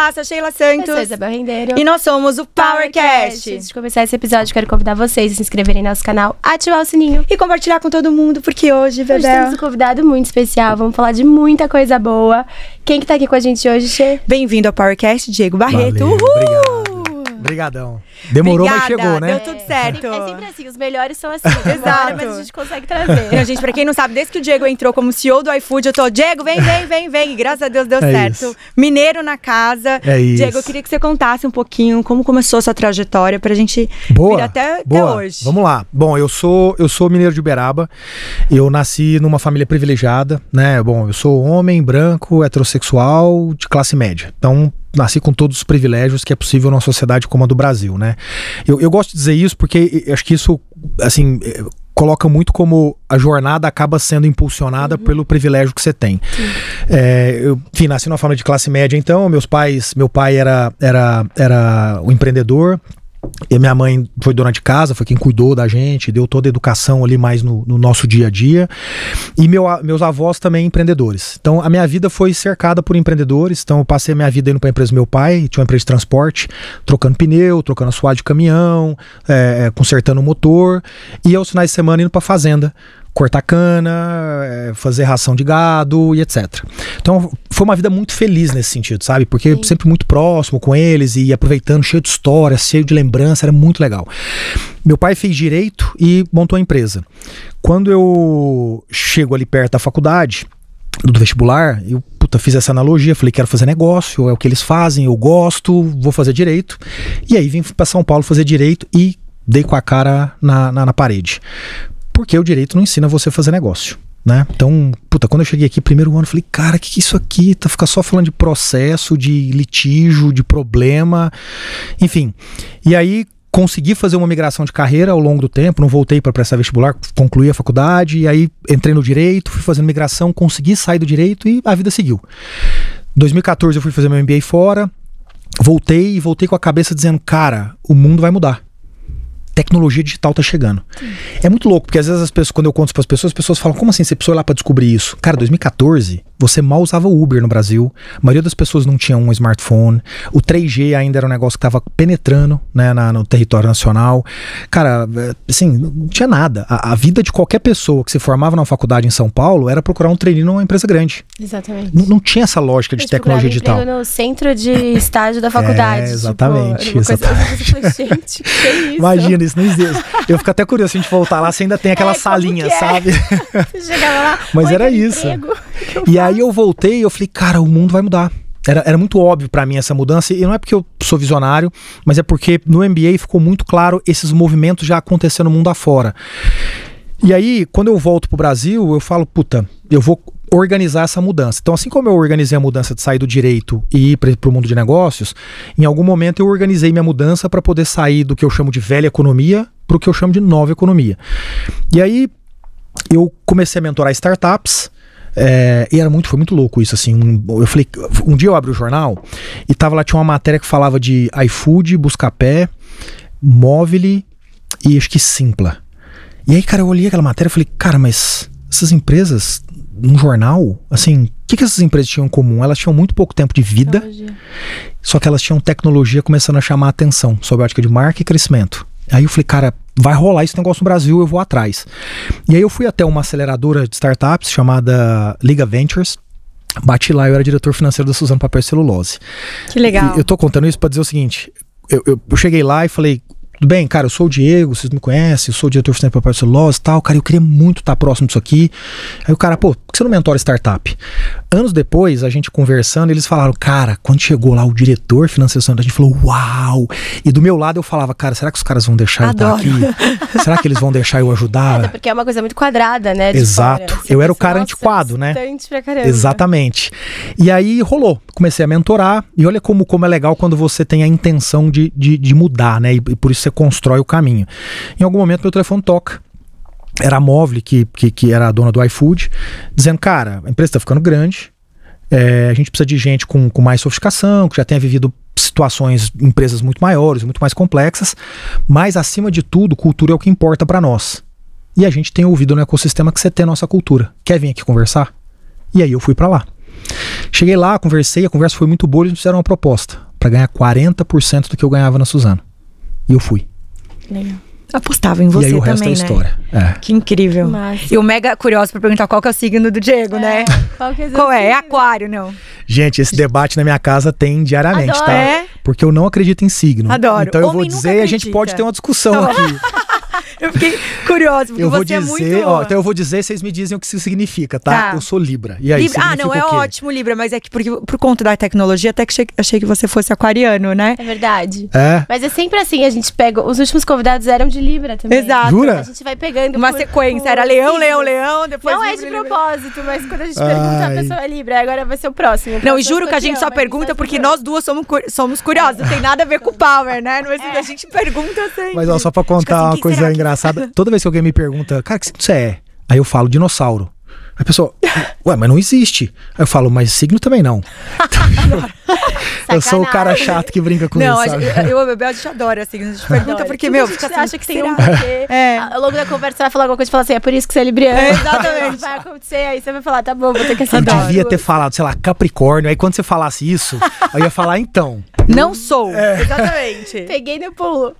Vilaça, Sheila Santos. Eu sou Isabel Rendeiro. E nós somos o PowerCast. Antes de começar esse episódio, quero convidar vocês a se inscreverem no nosso canal, ativar o sininho. E compartilhar com todo mundo, porque hoje, Bebel... Hoje temos um convidado muito especial, vamos falar de muita coisa boa. Quem que tá aqui com a gente hoje, Che? Bem-vindo ao PowerCast, Diego Barreto. Valeu, obrigado. Obrigadão. Demorou, Obrigada, mas chegou, né? Deu tudo certo. É sempre assim, os melhores são assim. Exato. Mas a gente consegue trazer. Não, gente, pra quem não sabe, desde que o Diego entrou como CEO do iFood, eu tô, Diego, vem. E graças a Deus deu certo. Isso. Mineiro na casa. É isso. Diego, eu queria que você contasse um pouquinho como começou a sua trajetória pra gente vir até hoje. Vamos lá. Bom, eu sou mineiro de Uberaba. Eu nasci numa família privilegiada, né? Bom, eu sou homem, branco, heterossexual, de classe média. Então, nasci com todos os privilégios que é possível numa sociedade como a do Brasil, né? Eu gosto de dizer isso porque acho que isso, assim, coloca muito como a jornada acaba sendo impulsionada pelo privilégio que você tem. Eu, enfim, nasci numa família de classe média, então, meu pai era um empreendedor. E minha mãe foi dona de casa, foi quem cuidou da gente, deu toda a educação ali mais no nosso dia a dia. E meus avós também empreendedores. Então a minha vida foi cercada por empreendedores. Então eu passei a minha vida indo para a empresa do meu pai, tinha uma empresa de transporte, trocando pneu, trocando assoalho de caminhão, consertando o motor. E aos finais de semana indo para fazenda, cortar cana, fazer ração de gado e etc. Então foi uma vida muito feliz nesse sentido, sabe? Porque Sim. sempre muito próximo com eles e aproveitando, cheio de histórias, cheio de lembrança, era muito legal. Meu pai fez direito e montou a empresa. Quando eu chego ali perto da faculdade, do vestibular, eu fiz essa analogia, falei, quero fazer negócio, é o que eles fazem, eu gosto, vou fazer direito. E aí vim para São Paulo fazer direito e dei com a cara na parede. Porque o direito não ensina você a fazer negócio, né? Então, quando eu cheguei aqui, primeiro ano, eu falei, cara, o que é isso aqui? Fica só falando de processo, de litígio, de problema, enfim. E aí, consegui fazer uma migração de carreira ao longo do tempo, não voltei para prestar vestibular, concluí a faculdade, e aí entrei no direito, fui fazendo migração, consegui sair do direito e a vida seguiu. Em 2014 eu fui fazer meu MBA fora, voltei com a cabeça dizendo, cara, o mundo vai mudar. Tecnologia digital tá chegando. Sim. É muito louco, porque às vezes as pessoas, quando eu conto para as pessoas falam, como assim, você precisou ir lá para descobrir isso? Cara, 2014, você mal usava o Uber no Brasil, a maioria das pessoas não tinha um smartphone, o 3G ainda era um negócio que tava penetrando, né, no território nacional. Cara, assim, não tinha nada. A vida de qualquer pessoa que se formava na faculdade em São Paulo era procurar um trainee numa empresa grande. Exatamente. Não tinha essa lógica de tecnologia digital. No centro de estágio da faculdade. Exatamente. Tipo, gente, que é isso? Imagina, isso não existe. Eu fico até curioso se a gente voltar lá, se ainda tem aquela salinha, sabe? Você chegava lá, mas era isso. E aí eu voltei e eu falei, cara, o mundo vai mudar. Era muito óbvio pra mim essa mudança, e não é porque eu sou visionário, mas é porque no MBA ficou muito claro esses movimentos já acontecendo no mundo afora. E aí, quando eu volto pro Brasil, eu falo, eu vou organizar essa mudança. Então, assim como eu organizei a mudança de sair do direito e ir pro mundo de negócios, em algum momento eu organizei minha mudança para poder sair do que eu chamo de velha economia para o que eu chamo de nova economia. E aí, eu comecei a mentorar startups, e foi muito louco isso, assim. Eu falei, um dia eu abri o jornal e tinha uma matéria que falava de iFood, Buscapé, Móvel e acho que Simpla. E aí, cara, eu olhei aquela matéria e falei, cara, mas essas empresas num jornal, assim, o que essas empresas tinham em comum? Elas tinham muito pouco tempo de vida, só que elas tinham tecnologia começando a chamar a atenção sobre a ótica de marca e crescimento. Aí eu falei, cara, vai rolar esse negócio no Brasil, eu vou atrás. E aí eu fui até uma aceleradora de startups chamada Liga Ventures. Bati lá, eu era diretor financeiro da Suzano Papel e Celulose. Que legal. E eu tô contando isso pra dizer o seguinte, eu cheguei lá e falei, tudo bem, cara, eu sou o Diego, vocês me conhecem, eu sou o diretor financeiro para a celulose e tal, cara, eu queria muito estar próximo disso aqui. Aí o cara, por que você não mentora startup? Anos depois, a gente conversando, eles falaram, cara, quando chegou lá o diretor financeiro, a gente falou, uau! E do meu lado eu falava, cara, será que os caras vão deixar eu estar aqui? Será que eles vão deixar eu ajudar? Até porque é uma coisa muito quadrada, né? Exato, eu era o cara antiquado, né? Pra caramba. Exatamente. E aí rolou, comecei a mentorar, e olha como é legal quando você tem a intenção de mudar, né? E por isso você constrói o caminho. Em algum momento meu telefone toca. Era a Móvel, que era a dona do iFood, dizendo, cara, a empresa está ficando grande, a gente precisa de gente com mais sofisticação, que já tenha vivido situações, empresas muito maiores, muito mais complexas, mas acima de tudo, cultura é o que importa para nós. E a gente tem ouvido no ecossistema que você tem a nossa cultura. Quer vir aqui conversar? E aí eu fui para lá. Cheguei lá, conversei, a conversa foi muito boa, eles me fizeram uma proposta para ganhar 40% do que eu ganhava na Suzano. E eu fui. Legal. Apostava em você também, e aí o resto é história. Né? Que incrível. Massa. E o mega curioso pra perguntar qual que é o signo do Diego, né? Qual é? É aquário, não? Gente, esse debate na minha casa tem diariamente, Adoro. tá? É? Porque eu não acredito em signo. Adoro. Então eu Homem vou dizer e a gente pode ter uma discussão aqui. Eu fiquei curiosa, porque eu vou você dizer, é muito... então eu vou dizer, vocês me dizem o que isso significa, tá? Eu sou Libra. E aí, Libra? Não, é ótimo Libra, mas é que por conta da tecnologia, até que achei que você fosse aquariano, né? É verdade. É. Mas é sempre assim, a gente pega... Os últimos convidados eram de Libra também. Exato. Jura? A gente vai pegando Uma sequência, era leão, depois... Não é de propósito, mas quando a gente pergunta, a pessoa é Libra. Agora vai ser o próximo. Não, e juro que a gente só pergunta porque nós duas somos curiosas. Não tem nada a ver com o Power, né? Mas a gente pergunta sempre. Mas ó, só pra contar uma coisa engraçada. Toda vez que alguém me pergunta, cara, que signo você é? Aí eu falo, dinossauro. Aí a pessoa, ué, mas não existe. Aí eu falo, mas signo também não. Eu sou o cara chato que brinca com isso, sabe? Eu e o Bebel, a gente adora signos. A gente pergunta porque, meu, você acha que tem um porquê. Ao longo da conversa você vai falar alguma coisa e fala assim, é por isso que você é libriano. Exatamente. Vai acontecer, aí você vai falar, tá bom, vou ter que aceitar. Eu devia ter falado, sei lá, Capricórnio. Aí quando você falasse isso, eu ia falar, então. Não sou. Exatamente. Peguei no pulo.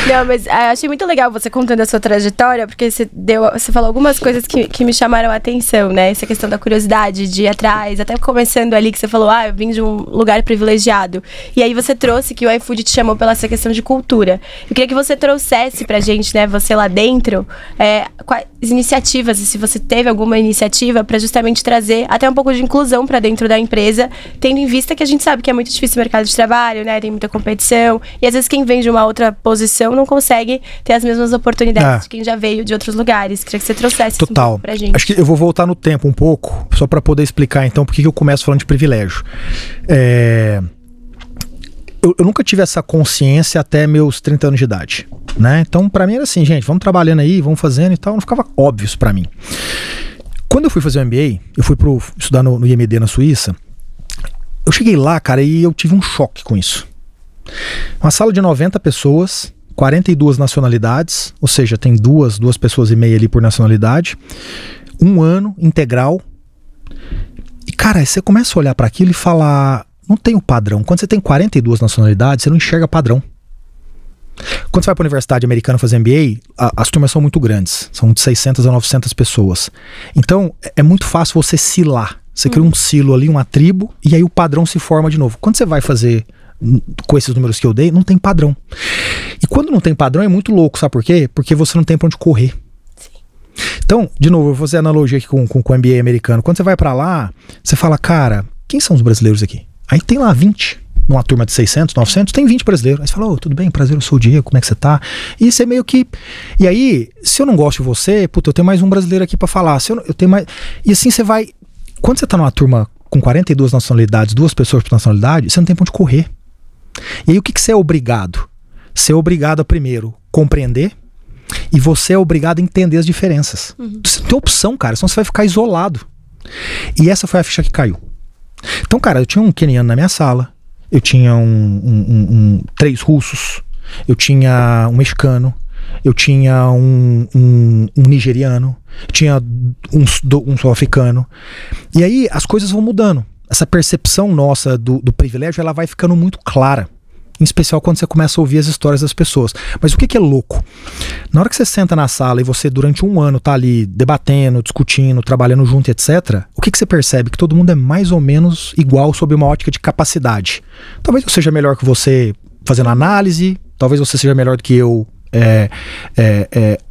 Não, mas achei muito legal você contando a sua trajetória, porque você falou algumas coisas que me chamaram a atenção, né? Essa questão da curiosidade, de ir atrás, até começando ali que você falou, eu vim de um lugar privilegiado. E aí você trouxe que o iFood te chamou pela essa questão de cultura. Eu queria que você trouxesse pra gente, né, você lá dentro, quais iniciativas, e se você teve alguma iniciativa pra justamente trazer até um pouco de inclusão pra dentro da empresa, tendo em vista que a gente sabe que é muito difícil o mercado de trabalho, né? Tem muita competição. E às vezes quem vem de uma outra posição não consegue ter as mesmas oportunidades de quem já veio de outros lugares. Queria que você trouxesse isso um pouco pra gente. Acho que eu vou voltar no tempo um pouco, só pra poder explicar então por que eu começo falando de privilégio. Eu nunca tive essa consciência até meus 30 anos de idade, né? Então pra mim era assim, gente, vamos trabalhando aí, vamos fazendo e tal. Não ficava óbvio isso pra mim. Quando eu fui fazer o MBA, eu fui estudar no IMD na Suíça. Eu cheguei lá, cara, e eu tive um choque com isso. Uma sala de 90 pessoas, 42 nacionalidades, ou seja, tem duas pessoas e meia ali por nacionalidade, 1 ano integral. E, cara, você começa a olhar para aquilo e falar, não tem um padrão. Quando você tem 42 nacionalidades, você não enxerga padrão. Quando você vai para a universidade americana fazer MBA, as turmas são muito grandes, são de 600 a 900 pessoas. Então, é muito fácil você silar. Você cria um silo ali, uma tribo, e aí o padrão se forma de novo. Quando você vai fazer com esses números que eu dei, não tem padrão. E quando não tem padrão é muito louco, sabe por quê? Porque você não tem pra onde correr. Sim. Então, de novo, eu vou fazer analogia aqui com o MBA americano. Quando você vai pra lá, você fala, cara, quem são os brasileiros aqui? Aí tem lá 20. Numa turma de 600, 900, tem 20 brasileiros. Aí você fala, tudo bem, prazer, eu sou o Diego, como é que você tá? E você meio que... E aí, se eu não gosto de você, puta, eu tenho mais um brasileiro aqui pra falar. Se eu tenho mais... E assim você vai... Quando você tá numa turma com 42 nacionalidades, 2 pessoas por nacionalidade, você não tem pra onde correr. E aí o que você é obrigado? Você é obrigado a primeiro compreender e você é obrigado a entender as diferenças. Você não tem opção, cara, senão você vai ficar isolado. E essa foi a ficha que caiu. Então, cara, eu tinha um queniano na minha sala, eu tinha 3 russos, eu tinha um mexicano, eu tinha um nigeriano, tinha um sul-africano. E aí as coisas vão mudando. Essa percepção nossa do privilégio, ela vai ficando muito clara. Em especial quando você começa a ouvir as histórias das pessoas. Mas o que é louco? Na hora que você senta na sala e você durante 1 ano tá ali debatendo, discutindo, trabalhando junto, etc. O que você percebe? Que todo mundo é mais ou menos igual sob uma ótica de capacidade. Talvez eu seja melhor que você fazendo análise, talvez você seja melhor do que eu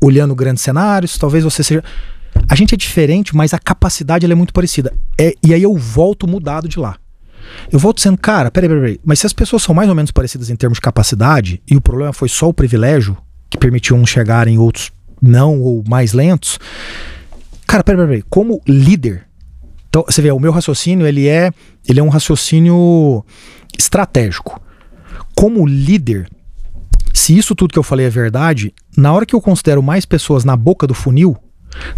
olhando grandes cenários, talvez você seja... A gente é diferente, mas a capacidade ela é muito parecida. E aí eu volto mudado de lá. Eu volto dizendo, cara, peraí, mas se as pessoas são mais ou menos parecidas em termos de capacidade, e o problema foi só o privilégio, que permitiu uns chegarem, outros não, ou mais lentos, cara, peraí, como líder, então, você vê, o meu raciocínio, ele é um raciocínio estratégico. Como líder, se isso tudo que eu falei é verdade, na hora que eu considero mais pessoas na boca do funil,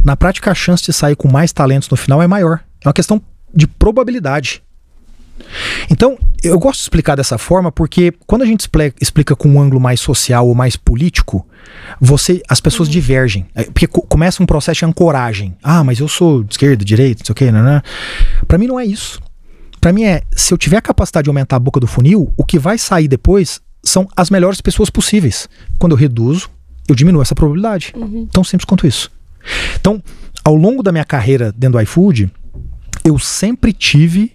na prática a chance de sair com mais talentos no final é maior. É uma questão de probabilidade. Então, eu gosto de explicar dessa forma porque quando a gente explica com um ângulo mais social ou mais político, as pessoas divergem. Porque começa um processo de ancoragem. Ah, mas eu sou de esquerda, direita, não sei o quê, né? Pra mim não é isso. Pra mim se eu tiver a capacidade de aumentar a boca do funil, o que vai sair depois são as melhores pessoas possíveis. Quando eu reduzo, eu diminuo essa probabilidade. Tão simples quanto isso. Então, ao longo da minha carreira dentro do iFood, eu sempre tive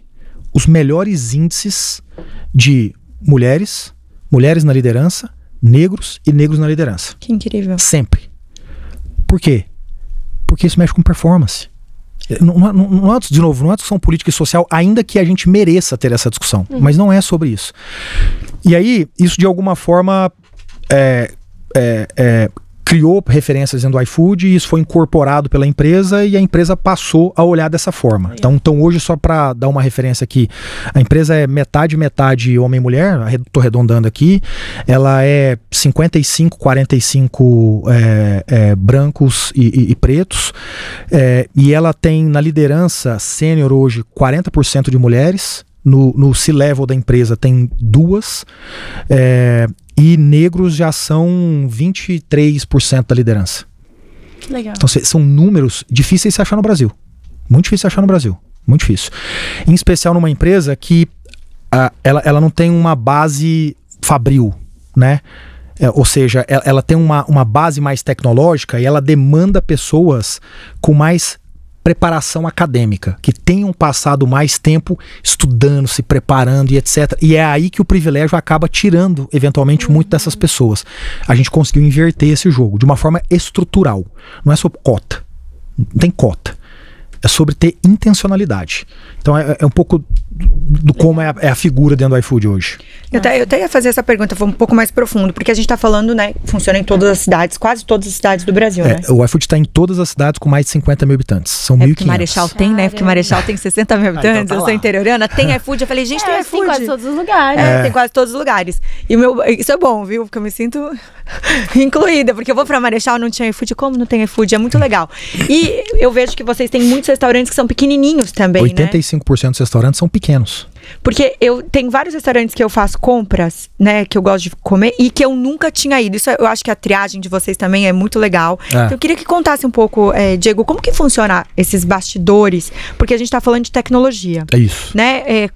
os melhores índices de mulheres na liderança, negros e negros na liderança. Que incrível. Sempre. Por quê? Porque isso mexe com performance. Não é discussão política e social, ainda que a gente mereça ter essa discussão. Mas não é sobre isso. E aí, isso de alguma forma criou referências dentro do iFood, e isso foi incorporado pela empresa e a empresa passou a olhar dessa forma. Então hoje, só para dar uma referência aqui, a empresa é metade homem e mulher, estou arredondando aqui, ela é 55-45 brancos e pretos, e ela tem na liderança sênior hoje 40% de mulheres, no C-level da empresa tem 2, e negros já são 23% da liderança. Que legal. Então são números difíceis de se achar no Brasil. Muito difícil de achar no Brasil. Muito difícil. Em especial numa empresa que ela não tem uma base fabril, né? Ou seja, ela tem uma base mais tecnológica e ela demanda pessoas com mais preparação acadêmica, que tenham passado mais tempo estudando, se preparando e etc. E é aí que o privilégio acaba tirando, eventualmente, muito dessas pessoas. A gente conseguiu inverter esse jogo de uma forma estrutural. Não é sobre cota. Não tem cota. É sobre ter intencionalidade. Então é um pouco do como é a figura dentro do iFood hoje. Eu até ia fazer essa pergunta, foi um pouco mais profundo, porque a gente tá falando, né, funciona em todas as cidades, quase todas as cidades do Brasil, né? O iFood está em todas as cidades com mais de 50 mil habitantes. São 1.500. Porque Marechal tem, né? Porque Marechal tem 60 mil habitantes, então tá eu sou interiorana, tem iFood. Eu falei, gente, tem iFood. Tem quase todos os lugares. Tem quase todos os lugares. E isso é bom, viu? Porque eu me sinto incluída, porque eu vou pra Marechal, não tinha iFood. Como não tem iFood? É muito legal. E eu vejo que vocês têm muitos restaurantes que são pequenininhos também, 85% dos restaurantes são pequenos. Porque eu tenho vários restaurantes que eu faço compras, né, que eu gosto de comer e que eu nunca tinha ido. Isso eu acho que a triagem de vocês também é muito legal. Então eu queria que contasse um pouco, Diego, como que funciona esses bastidores? Porque a gente tá falando de tecnologia. É isso. Né?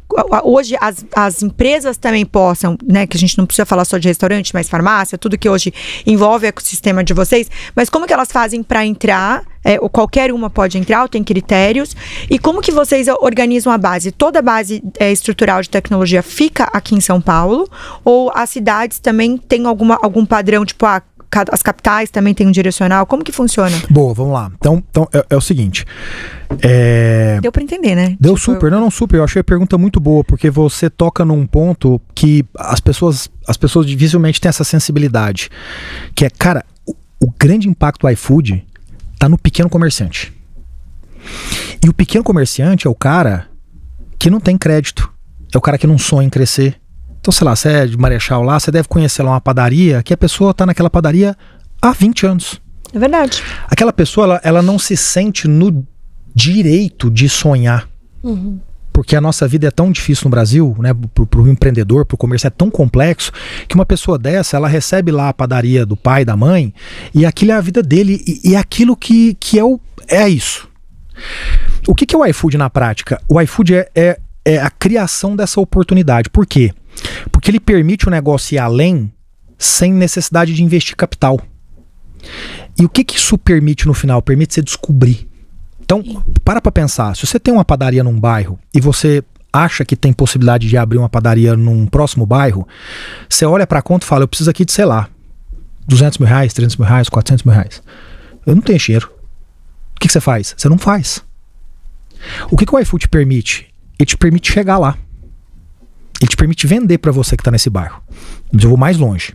Hoje as empresas também possam, né, que a gente não precisa falar só de restaurante, mas farmácia, tudo que hoje envolve o ecossistema de vocês, mas como que elas fazem para entrar? Ou qualquer uma pode entrar, ou tem critérios. E como que vocês organizam a base? Toda a base estrutural de tecnologia fica aqui em São Paulo? Ou as cidades também têm algum padrão, tipo, as capitais também têm um direcional? Como que funciona? Boa, vamos lá. Então é o seguinte. Deu pra entender, né? Deu super. Não, super. Eu achei a pergunta muito boa, porque você toca num ponto que as pessoas dificilmente têm essa sensibilidade. Que é, cara, o grande impacto do iFood tá no pequeno comerciante. E o pequeno comerciante é o cara que não tem crédito. É o cara que não sonha em crescer. Então, sei lá, você é de Marechal lá, você deve conhecer lá uma padaria que a pessoa tá naquela padaria há 20 anos. É verdade. Aquela pessoa, ela não se sente no direito de sonhar. Porque a nossa vida é tão difícil no Brasil, né, pro empreendedor, pro comércio é tão complexo, que uma pessoa dessa, ela recebe lá a padaria do pai, da mãe, e aquilo é a vida dele, e é aquilo que é isso. O que é o iFood na prática? O iFood é a criação dessa oportunidade. Por quê? Porque ele permite o negócio ir além, sem necessidade de investir capital. E o que isso permite no final? Permite você descobrir. Então, para pensar, se você tem uma padaria num bairro e você acha que tem possibilidade de abrir uma padaria num próximo bairro, você olha para a conta e fala, eu preciso aqui de, sei lá, 200 mil reais, 300 mil reais, 400 mil reais. Eu não tenho dinheiro. O que você faz? Você não faz. O que o iFood te permite? Ele te permite chegar lá. Ele te permite vender para você que está nesse bairro. Mas eu vou mais longe.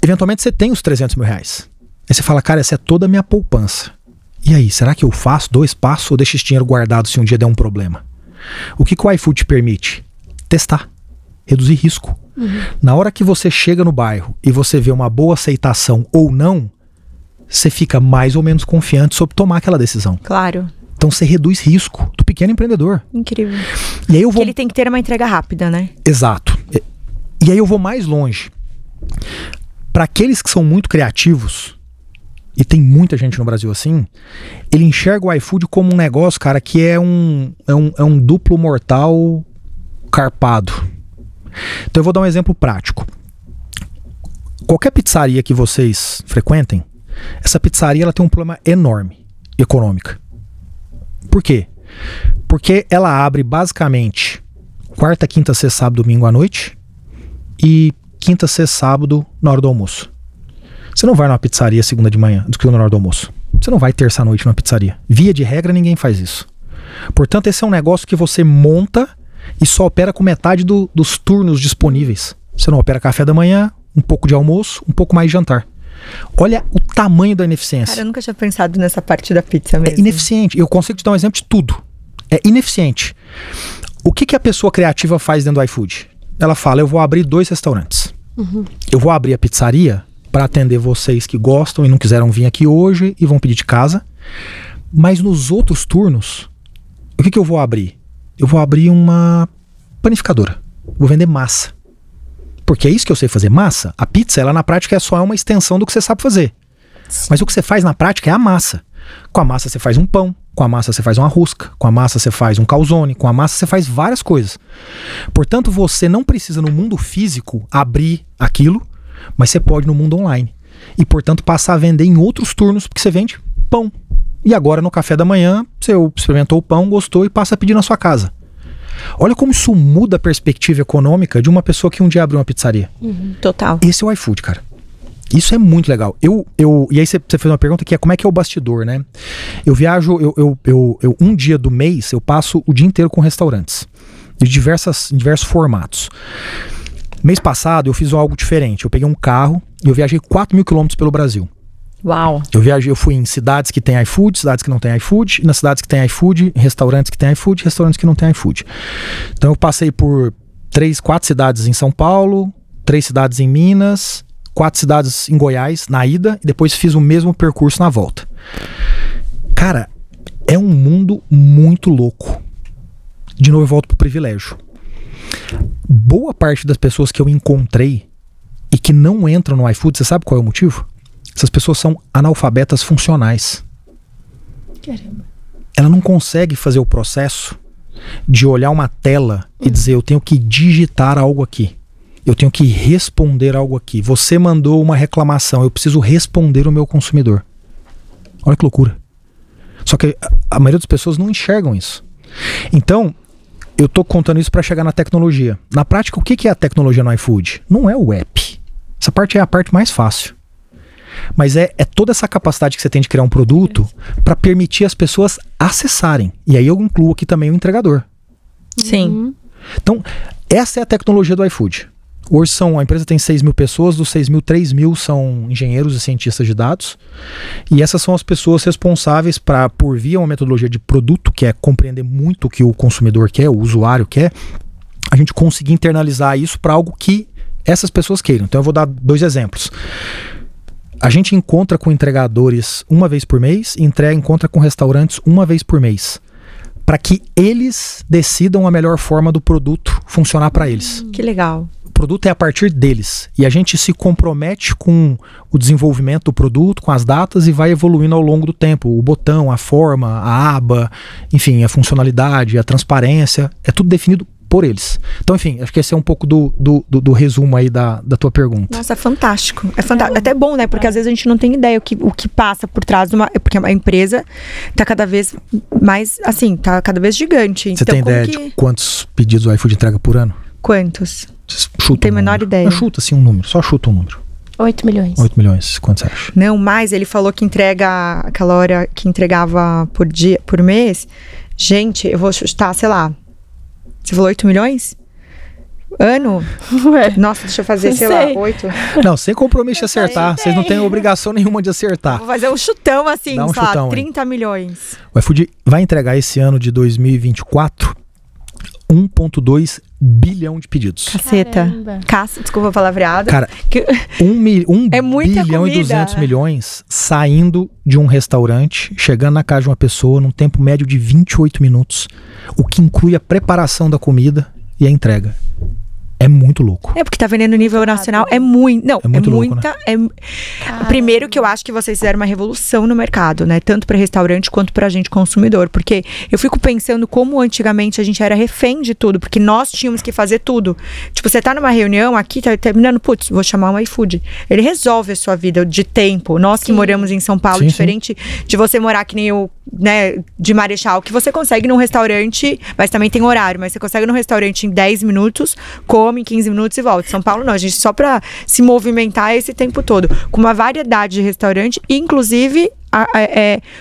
Eventualmente você tem os 300 mil reais. Aí você fala, cara, essa é toda a minha poupança. E aí, será que eu faço 2 passos ou deixo esse dinheiro guardado se um dia der um problema? O que o iFood te permite? Testar, reduzir risco. Na hora que você chega no bairro e você vê uma boa aceitação ou não, você fica mais ou menos confiante sobre tomar aquela decisão. Claro. Então você reduz risco do pequeno empreendedor. Incrível. E aí eu vou... Porque ele tem que ter uma entrega rápida, né? Exato. E aí eu vou mais longe. Para aqueles que são muito criativos e tem muita gente no Brasil assim, ele enxerga o iFood como um negócio, cara, que é um duplo mortal carpado. Então eu vou dar um exemplo prático. Qualquer pizzaria que vocês frequentem, essa pizzaria ela tem um problema enorme econômico. Por quê? Porque ela abre basicamente quarta, quinta, sexta, sábado, domingo à noite e quinta, sexta, sábado na hora do almoço. Você não vai numa pizzaria segunda de manhã, na hora do almoço. Você não vai terça à noite numa pizzaria. Via de regra, ninguém faz isso. Portanto, esse é um negócio que você monta e só opera com metade dos turnos disponíveis. Você não opera café da manhã, um pouco de almoço, um pouco mais de jantar. Olha o tamanho da ineficiência. Cara, eu nunca tinha pensado nessa parte da pizza mesmo. É ineficiente. Eu consigo te dar um exemplo de tudo. É ineficiente. O que a pessoa criativa faz dentro do iFood? Ela fala, eu vou abrir 2 restaurantes. Eu vou abrir a pizzaria para atender vocês que gostam e não quiseram vir aqui hoje e vão pedir de casa. Mas nos outros turnos, o que eu vou abrir? Eu vou abrir uma panificadora. Vou vender massa. Porque é isso que eu sei fazer. Massa, a pizza, ela na prática é só uma extensão do que você sabe fazer. Sim. Mas o que você faz na prática é a massa. Com a massa você faz um pão, com a massa você faz uma rosca, com a massa você faz um calzone, com a massa você faz várias coisas. Portanto, você não precisa no mundo físico abrir aquilo, mas você pode no mundo online. E, portanto, passar a vender em outros turnos, porque você vende pão. E agora, no café da manhã, você experimentou o pão, gostou e passa a pedir na sua casa. Olha como isso muda a perspectiva econômica de uma pessoa que um dia abriu uma pizzaria. Total. Esse é o iFood, cara. Isso é muito legal. E aí você fez uma pergunta que é como é que é o bastidor, né? Eu viajo, um dia do mês, eu passo o dia inteiro com restaurantes. De diversos formatos. Mês passado eu fiz algo diferente. Eu peguei um carro e eu viajei 4.000 quilômetros pelo Brasil. Uau! Eu fui em cidades que tem iFood, cidades que não tem iFood, e nas cidades que tem iFood, restaurantes que tem iFood, restaurantes que não tem iFood. Então eu passei por 4 cidades em São Paulo, 3 cidades em Minas, 4 cidades em Goiás, na ida, e depois fiz o mesmo percurso na volta. Cara, é um mundo muito louco. De novo eu volto pro privilégio. Boa parte das pessoas que eu encontrei e que não entram no iFood, você sabe qual é o motivo? Essas pessoas são analfabetas funcionais. Caramba. Ela não consegue fazer o processo de olhar uma tela e dizer, eu tenho que digitar algo aqui. Eu tenho que responder algo aqui. Você mandou uma reclamação, eu preciso responder o meu consumidor. Olha que loucura. Só que a maioria das pessoas não enxergam isso. Então, eu tô contando isso para chegar na tecnologia. Na prática, o que é a tecnologia no iFood? Não é o app. Essa parte é a parte mais fácil. Mas é toda essa capacidade que você tem de criar um produto para permitir as pessoas acessarem. E aí eu incluo aqui também o entregador. Sim. Então, essa é a tecnologia do iFood. Hoje a empresa tem 6.000 pessoas, dos 6.000, 3.000 são engenheiros e cientistas de dados. E essas são as pessoas responsáveis por via uma metodologia de produto, que é compreender muito o que o consumidor quer, o usuário quer, a gente conseguir internalizar isso para algo que essas pessoas queiram. Então eu vou dar 2 exemplos. A gente encontra com entregadores uma vez por mês e encontra com restaurantes uma vez por mês. Para que eles decidam a melhor forma do produto funcionar para eles. Que legal. O produto é a partir deles. E a gente se compromete com o desenvolvimento do produto, com as datas e vai evoluindo ao longo do tempo. O botão, a forma, a aba, enfim, a funcionalidade, a transparência, é tudo definido por eles. Então, enfim, acho que esse é um pouco do resumo aí da tua pergunta. Nossa, é fantástico. É fantástico. Até bom, né? Porque às vezes a gente não tem ideia o que passa por trás de uma... Porque a empresa tá cada vez mais, assim, tá cada vez gigante. Você tem ideia de quantos pedidos o iFood entrega por ano? Quantos? Chuta. Não tenho a menor ideia. Não, chuta assim um número, só chuta um número. 8 milhões. 8 milhões, quanto você acha? Não, mais, ele falou que entrega aquela hora que entregava por dia, por mês. Gente, eu vou chutar, sei lá. Você falou 8 milhões? Ano? Ué. Nossa, deixa eu fazer, Não sei sei. lá, 8. Não, sem compromisso de acertar. Vocês não têm obrigação nenhuma de acertar. Vou fazer um chutão assim, Dá um sei lá, chutão aí. 30 milhões. O iFood vai entregar esse ano de 2024 1,2 bilhão de pedidos. Caceta. Caramba. Desculpa a palavreada. Cara, Que- 1 É muita bilhão e comida. 200 milhões saindo de um restaurante, chegando na casa de uma pessoa num tempo médio de 28 minutos, o que inclui a preparação da comida e a entrega. É muito louco. É porque tá vendendo no nível nacional, é muito. Não, É muito louco, muita. Primeiro que eu acho que vocês fizeram uma revolução no mercado, né? Tanto para restaurante quanto pra gente consumidor. Porque eu fico pensando como antigamente a gente era refém de tudo, porque nós tínhamos que fazer tudo. Tipo, você tá numa reunião aqui, tá terminando, putz, vou chamar um iFood. Ele resolve a sua vida de tempo. Nós que moramos em São Paulo, diferente de você morar que nem eu, né, de Marechal, que você consegue num restaurante, mas também tem horário, mas você consegue num restaurante em 10 minutos, come em 15 minutos e volta. São Paulo não, a gente só pra se movimentar esse tempo todo. Com uma variedade de restaurante, inclusive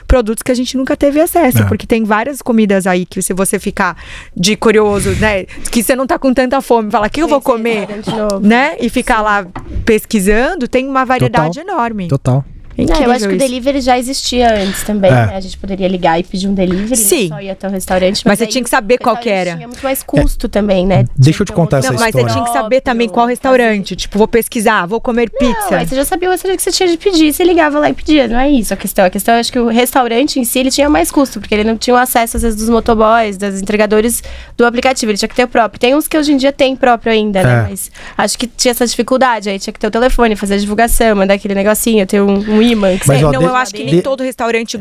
produtos que a gente nunca teve acesso, porque tem várias comidas aí que se você ficar de curioso, né, que você não tá com tanta fome, fala, o que eu vou comer, né, e ficar lá pesquisando, tem uma variedade enorme. Total. Eu acho que o delivery já existia antes também, né? A gente poderia ligar e pedir um delivery, sim, não só ir até o restaurante. Mas você tinha que saber qual que era. Tinha muito mais custo também, né? Deixa eu te contar essa história. Mas você tinha que saber também qual restaurante. Tipo, vou pesquisar, vou comer pizza. Aí você já sabia o restaurante que você tinha de pedir, você ligava lá e pedia, não é isso a questão. A questão, acho que o restaurante em si, ele tinha mais custo, porque ele não tinha o acesso, às vezes, dos motoboys, dos entregadores do aplicativo, ele tinha que ter o próprio. Tem uns que hoje em dia tem próprio ainda, né? Mas acho que tinha essa dificuldade, aí tinha que ter o telefone, fazer a divulgação, mandar aquele negocinho, ter um imã. Eu acho que nem todo restaurante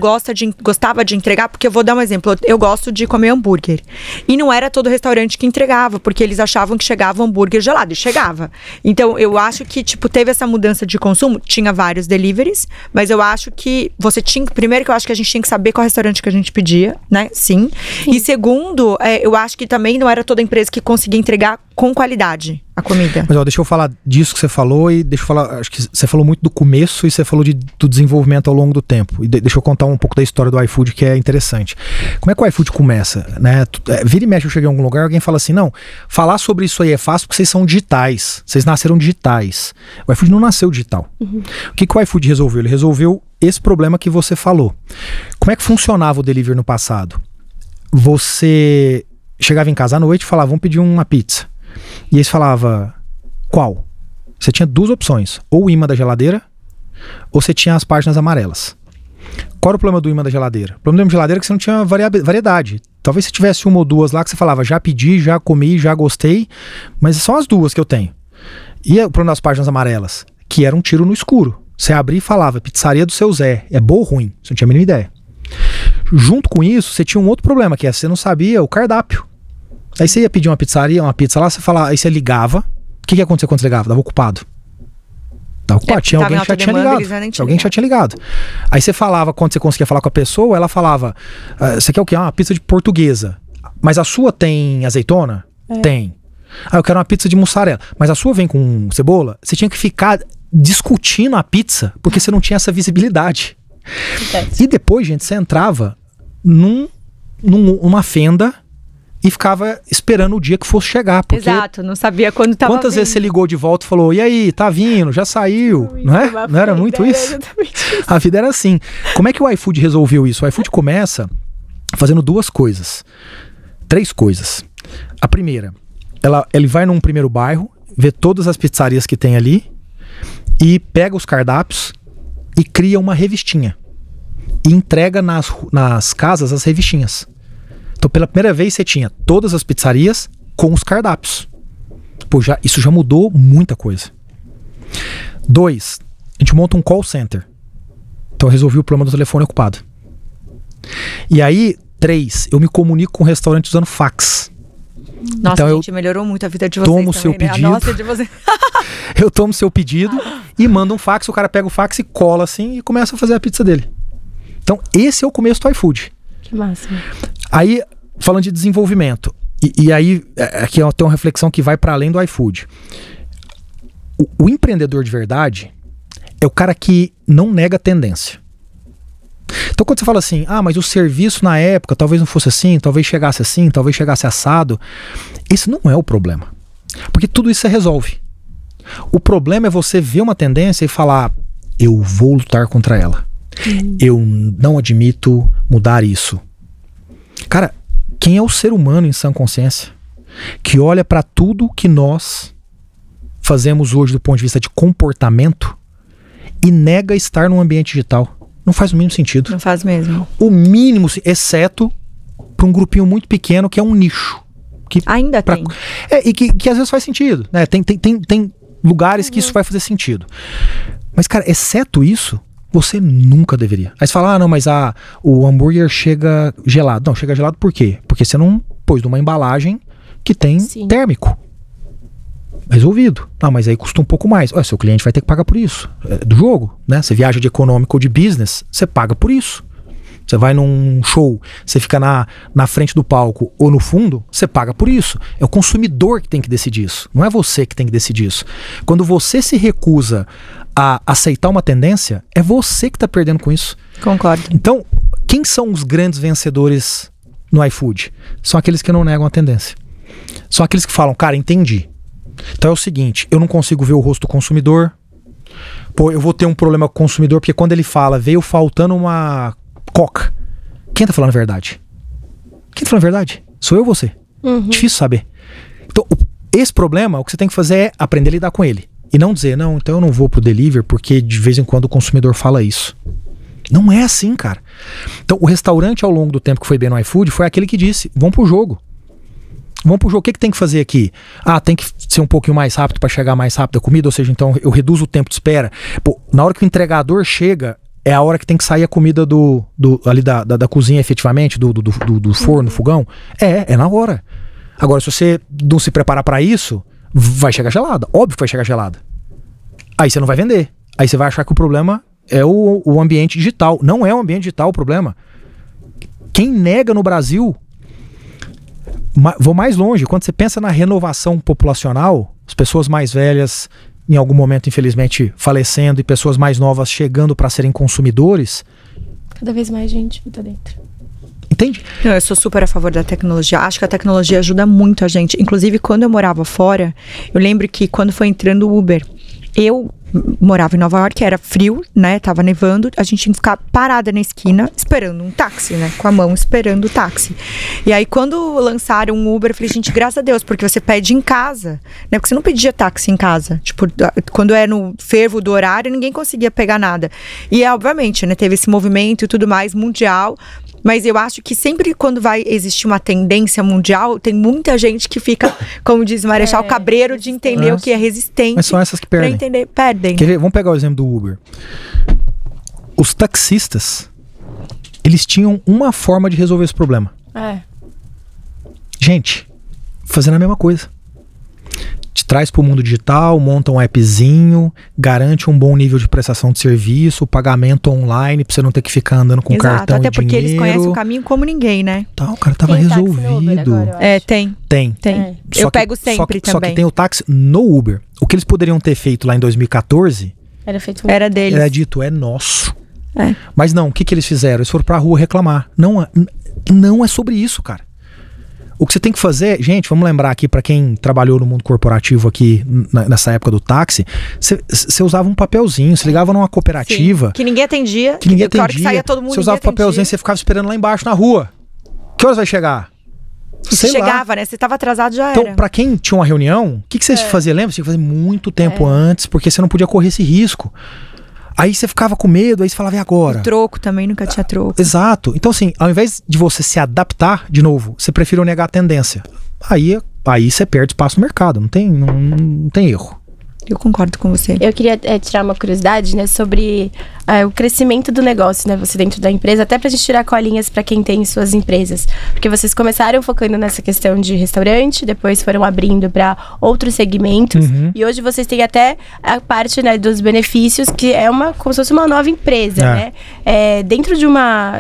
gostava de entregar, porque eu vou dar um exemplo. Eu gosto de comer hambúrguer. E não era todo restaurante que entregava, porque eles achavam que chegava hambúrguer gelado. E chegava. Então, eu acho que, tipo, teve essa mudança de consumo. Tinha vários deliveries, mas eu acho que você tinha... Primeiro que eu acho que a gente tinha que saber qual restaurante que a gente pedia, né? Sim. E segundo, eu acho que também não era toda empresa que conseguia entregar com qualidade a comida. Mas ó, deixa eu falar disso que você falou e deixa eu falar, acho que você falou muito do começo e você falou do desenvolvimento ao longo do tempo. E deixa eu contar um pouco da história do iFood, que é interessante. Como é que o iFood começa, né? Vira e mexe, eu cheguei em algum lugar, alguém fala assim, não, falar sobre isso aí é fácil porque vocês são digitais, vocês nasceram digitais. O iFood não nasceu digital. O que o iFood resolveu? Ele resolveu esse problema que você falou. Como é que funcionava o delivery no passado? Você chegava em casa à noite e falava, vamos pedir uma pizza. E aí você falava, qual? Você tinha duas opções, ou o imã da geladeira, ou você tinha as páginas amarelas. Qual era o problema do imã da geladeira? O problema da geladeira é que você não tinha variedade. Talvez você tivesse uma ou duas lá que você falava, já pedi, já comi, já gostei, mas são as duas que eu tenho. E o problema das páginas amarelas, que era um tiro no escuro. Você abria e falava, pizzaria do seu Zé, é boa ou ruim? Você não tinha a mínima ideia. Junto com isso, você tinha um outro problema, que é você não sabia o cardápio. Aí você ia pedir uma pizza lá, você falava, aí você ligava. O que ia acontecer quando você ligava? Dava ocupado. Dava ocupado, tinha alguém que já tinha ligado. Alguém já tinha ligado. Aí você falava, quando você conseguia falar com a pessoa, ela falava, você quer o quê? Uma pizza de portuguesa. Mas a sua tem azeitona? Tem. Eu quero uma pizza de mussarela. Mas a sua vem com cebola? Você tinha que ficar discutindo a pizza, porque você não tinha essa visibilidade. E depois, gente, você entrava numa fenda e ficava esperando o dia que fosse chegar. Porque exato, não sabia quando tava quantas vezes você ligou de volta e falou, e aí, tá vindo, já saiu, não é? Não era muito isso? A vida era assim. Como é que o iFood resolveu isso? O iFood começa fazendo duas coisas. 3 coisas. A primeira, ele vai num primeiro bairro, vê todas as pizzarias que tem ali e pega os cardápios e cria uma revistinha. E entrega nas casas as revistinhas. Então, pela primeira vez, você tinha todas as pizzarias com os cardápios. Pô, isso já mudou muita coisa. 2, a gente monta um call center. Então, eu resolvi o problema do telefone ocupado. E aí, 3, eu me comunico com o restaurante usando fax. Nossa, então, gente, melhorou muito a vida de vocês tomo também, seu pedido, a nossa de vocês. Eu tomo seu pedido e mando um fax, o cara pega o fax e cola assim e começa a fazer a pizza dele. Então, esse é o começo do iFood. Que massa. Aí, falando de desenvolvimento, e aí aqui tem uma reflexão que vai para além do iFood. O empreendedor de verdade é o cara que não nega tendência. Então quando você fala assim, mas o serviço na época talvez não fosse assim, talvez chegasse assim, talvez chegasse assado, esse não é o problema. Porque tudo isso você resolve. O problema é você ver uma tendência e falar, eu vou lutar contra ela. Eu não admito mudar isso. Cara, quem é o ser humano em sã consciência que olha para tudo que nós fazemos hoje do ponto de vista de comportamento e nega estar num ambiente digital? Não faz o mínimo sentido. Não faz mesmo. O mínimo, exceto para um grupinho muito pequeno que é um nicho. Que Ainda tem. E que às vezes faz sentido, né? Tem lugares que isso vai fazer sentido. Mas, cara, exceto isso, você nunca deveria. Aí você fala, não, mas o hambúrguer chega gelado. Não, chega gelado por quê? Porque você não pôs numa embalagem que tem térmico. Resolvido. Ah, mas aí custa um pouco mais. Olha, seu cliente vai ter que pagar por isso. É do jogo, né? Você viaja de econômico ou de business, você paga por isso. Você vai num show, você fica na frente do palco ou no fundo, você paga por isso. É o consumidor que tem que decidir isso. Não é você que tem que decidir isso. Quando você se recusa a aceitar uma tendência, é você que está perdendo com isso. Concordo. Então, quem são os grandes vencedores no iFood? São aqueles que não negam a tendência. São aqueles que falam, cara, entendi. Então é o seguinte, eu não consigo ver o rosto do consumidor. Pô, eu vou ter um problema com o consumidor, porque quando ele fala, veio faltando uma Coca. Quem tá falando a verdade? Quem tá falando a verdade? Sou eu ou você? Difícil saber. Então, esse problema, o que você tem que fazer é aprender a lidar com ele. E não dizer, não, então eu não vou pro delivery porque de vez em quando o consumidor fala isso. Não é assim, cara. Então, o restaurante ao longo do tempo que foi bem no iFood foi aquele que disse, vamos pro jogo. Vamos pro jogo, o que tem que fazer aqui? Ah, tem que ser um pouquinho mais rápido para chegar mais rápido a comida, ou seja, então eu reduzo o tempo de espera. Pô, na hora que o entregador chega, é a hora que tem que sair a comida ali da cozinha efetivamente, do forno, fogão. É na hora. Agora, se você não se preparar para isso, vai chegar gelada. Óbvio que vai chegar gelada. Aí você não vai vender. Aí você vai achar que o problema é o ambiente digital. Não é o ambiente digital o problema. Quem nega no Brasil... Vou mais longe, quando você pensa na renovação populacional, as pessoas mais velhas, em algum momento, infelizmente, falecendo, e pessoas mais novas chegando para serem consumidores. Cada vez mais gente tá dentro. Entende? Eu sou super a favor da tecnologia. Acho que a tecnologia ajuda muito a gente. Inclusive, quando eu morava fora, eu lembro que quando foi entrando o Uber, eu morava em Nova York, era frio, né? Tava nevando, a gente tinha que ficar parada na esquina esperando um táxi, né? Com a mão esperando o táxi. E aí, quando lançaram um Uber, eu falei, gente, graças a Deus, porque você pede em casa, né? Porque você não pedia táxi em casa. Tipo, quando é no fervo do horário, ninguém conseguia pegar nada. E, obviamente, né? Teve esse movimento e tudo mais mundial. Mas eu acho que sempre quando vai existir uma tendência mundial, tem muita gente que fica, como diz o Marechal, cabreiro de entender o que é resistente. Mas são essas que perdem. Pra entender, perdem. Quer ver? Vamos pegar o exemplo do Uber. Os taxistas, eles tinham uma forma de resolver esse problema. Gente, fazendo a mesma coisa. Te traz pro mundo digital, monta um appzinho, garante um bom nível de prestação de serviço, pagamento online, pra você não ter que ficar andando com cartão até e porque dinheiro. Eles conhecem o caminho como ninguém, né? Tá, o cara tava tem resolvido. Agora, Tem. Eu pego sempre também. Só que tem o táxi no Uber. O que eles poderiam ter feito lá em 2014... Era deles. Era dito, é nosso. Mas não, o que eles fizeram? Eles foram pra rua reclamar. Não é sobre isso, cara. O que você tem que fazer, gente, vamos lembrar aqui pra quem trabalhou no mundo corporativo aqui nessa época do táxi, você usava um papelzinho, você ligava numa cooperativa. Sim, que ninguém atendia. Que ninguém atendia. Hora que saía todo mundo, você usava papelzinho, você ficava esperando lá embaixo na rua. Que horas vai chegar? Você chegava, né? Você tava atrasado, já era. Então, pra quem tinha uma reunião, o que você fazia? Lembra? Você tinha que fazer muito tempo antes, porque você não podia correr esse risco. Aí você ficava com medo, aí você falava, e agora? O troco também, nunca tinha troco. Exato. Então, assim, ao invés de você se adaptar, de novo, você prefere negar a tendência. Aí você perde espaço no mercado, não tem erro. Eu concordo com você. Eu queria tirar uma curiosidade, né, sobre o crescimento do negócio, né, você dentro da empresa, até pra gente tirar colinhas pra quem tem suas empresas. Porque vocês começaram focando nessa questão de restaurante, depois foram abrindo pra outros segmentos, e hoje vocês têm até a parte, né, dos benefícios, que é como se fosse uma nova empresa, né? Dentro de uma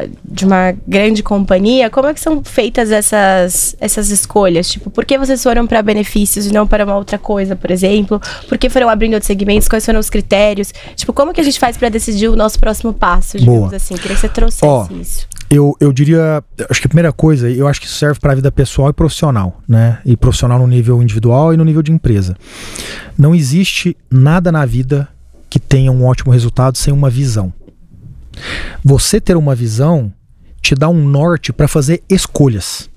grande companhia, como é que são feitas essas escolhas? Tipo, por que vocês foram pra benefícios e não para uma outra coisa, por exemplo? Por que foram abrindo outros segmentos? Quais foram os critérios? Tipo, como que a gente faz pra decidir o nosso próximo passo, digamos assim? Queria que você trouxesse isso. Eu diria, acho que a primeira coisa, eu acho que isso serve para a vida pessoal e profissional, né? E profissional no nível individual e no nível de empresa. Não existe nada na vida que tenha um ótimo resultado sem uma visão. Você ter uma visão te dá um norte para fazer escolhas.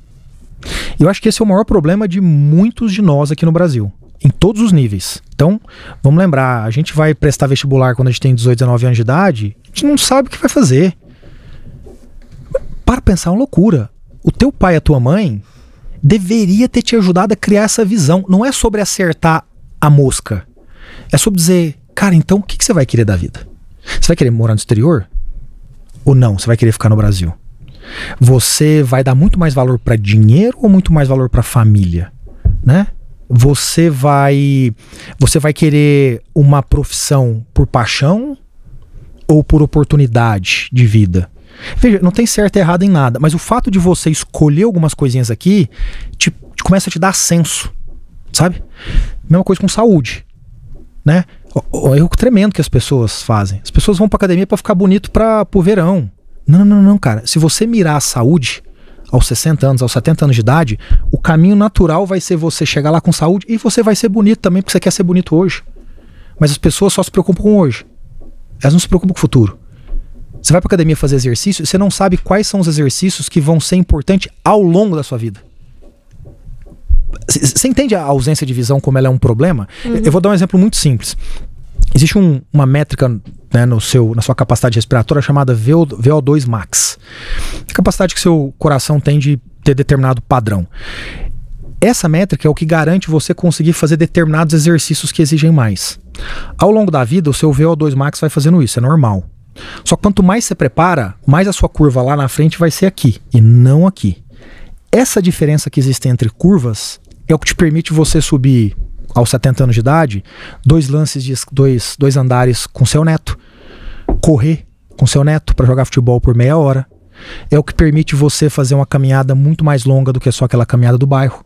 Eu acho que esse é o maior problema de muitos de nós aqui no Brasil. Em todos os níveis. Então, vamos lembrar, a gente vai prestar vestibular quando a gente tem 18, 19 anos de idade, a gente não sabe o que vai fazer. Para pensar, é uma loucura. O teu pai e a tua mãe, deveria ter te ajudado a criar essa visão. Não é sobre acertar a mosca. É sobre dizer, cara, então o que você vai querer da vida? Você vai querer morar no exterior? Ou não? Você vai querer ficar no Brasil? Você vai dar muito mais valor para dinheiro ou muito mais valor para família, né? Você vai querer uma profissão por paixão ou por oportunidade de vida? Veja, não tem certo e errado em nada, mas o fato de você escolher algumas coisinhas aqui começa a te dar senso, sabe? Mesma coisa com saúde, né? O erro tremendo que as pessoas fazem. As pessoas vão pra academia pra ficar bonito pro verão. Não, cara. Se você mirar a saúde aos 60 anos, aos 70 anos de idade, o caminho natural vai ser você chegar lá com saúde e você vai ser bonito também, porque você quer ser bonito hoje. Mas as pessoas só se preocupam com hoje. Elas não se preocupam com o futuro. Você vai pra academia fazer exercício e você não sabe quais são os exercícios que vão ser importantes ao longo da sua vida. Você entende a ausência de visão como ela é um problema? Eu vou dar um exemplo muito simples. Existe uma métrica, né, na sua capacidade respiratória chamada VO2 max. A capacidade que seu coração tem de ter determinado padrão. Essa métrica é o que garante você conseguir fazer determinados exercícios que exigem mais. Ao longo da vida, o seu VO2 max vai fazendo isso, é normal. Só que quanto mais você prepara, mais a sua curva lá na frente vai ser aqui e não aqui. Essa diferença que existe entre curvas é o que te permite você subir aos 70 anos de idade, 2 lances de dois andares com seu neto, correr com seu neto para jogar futebol por meia hora. É o que permite você fazer uma caminhada muito mais longa do que só aquela caminhada do bairro.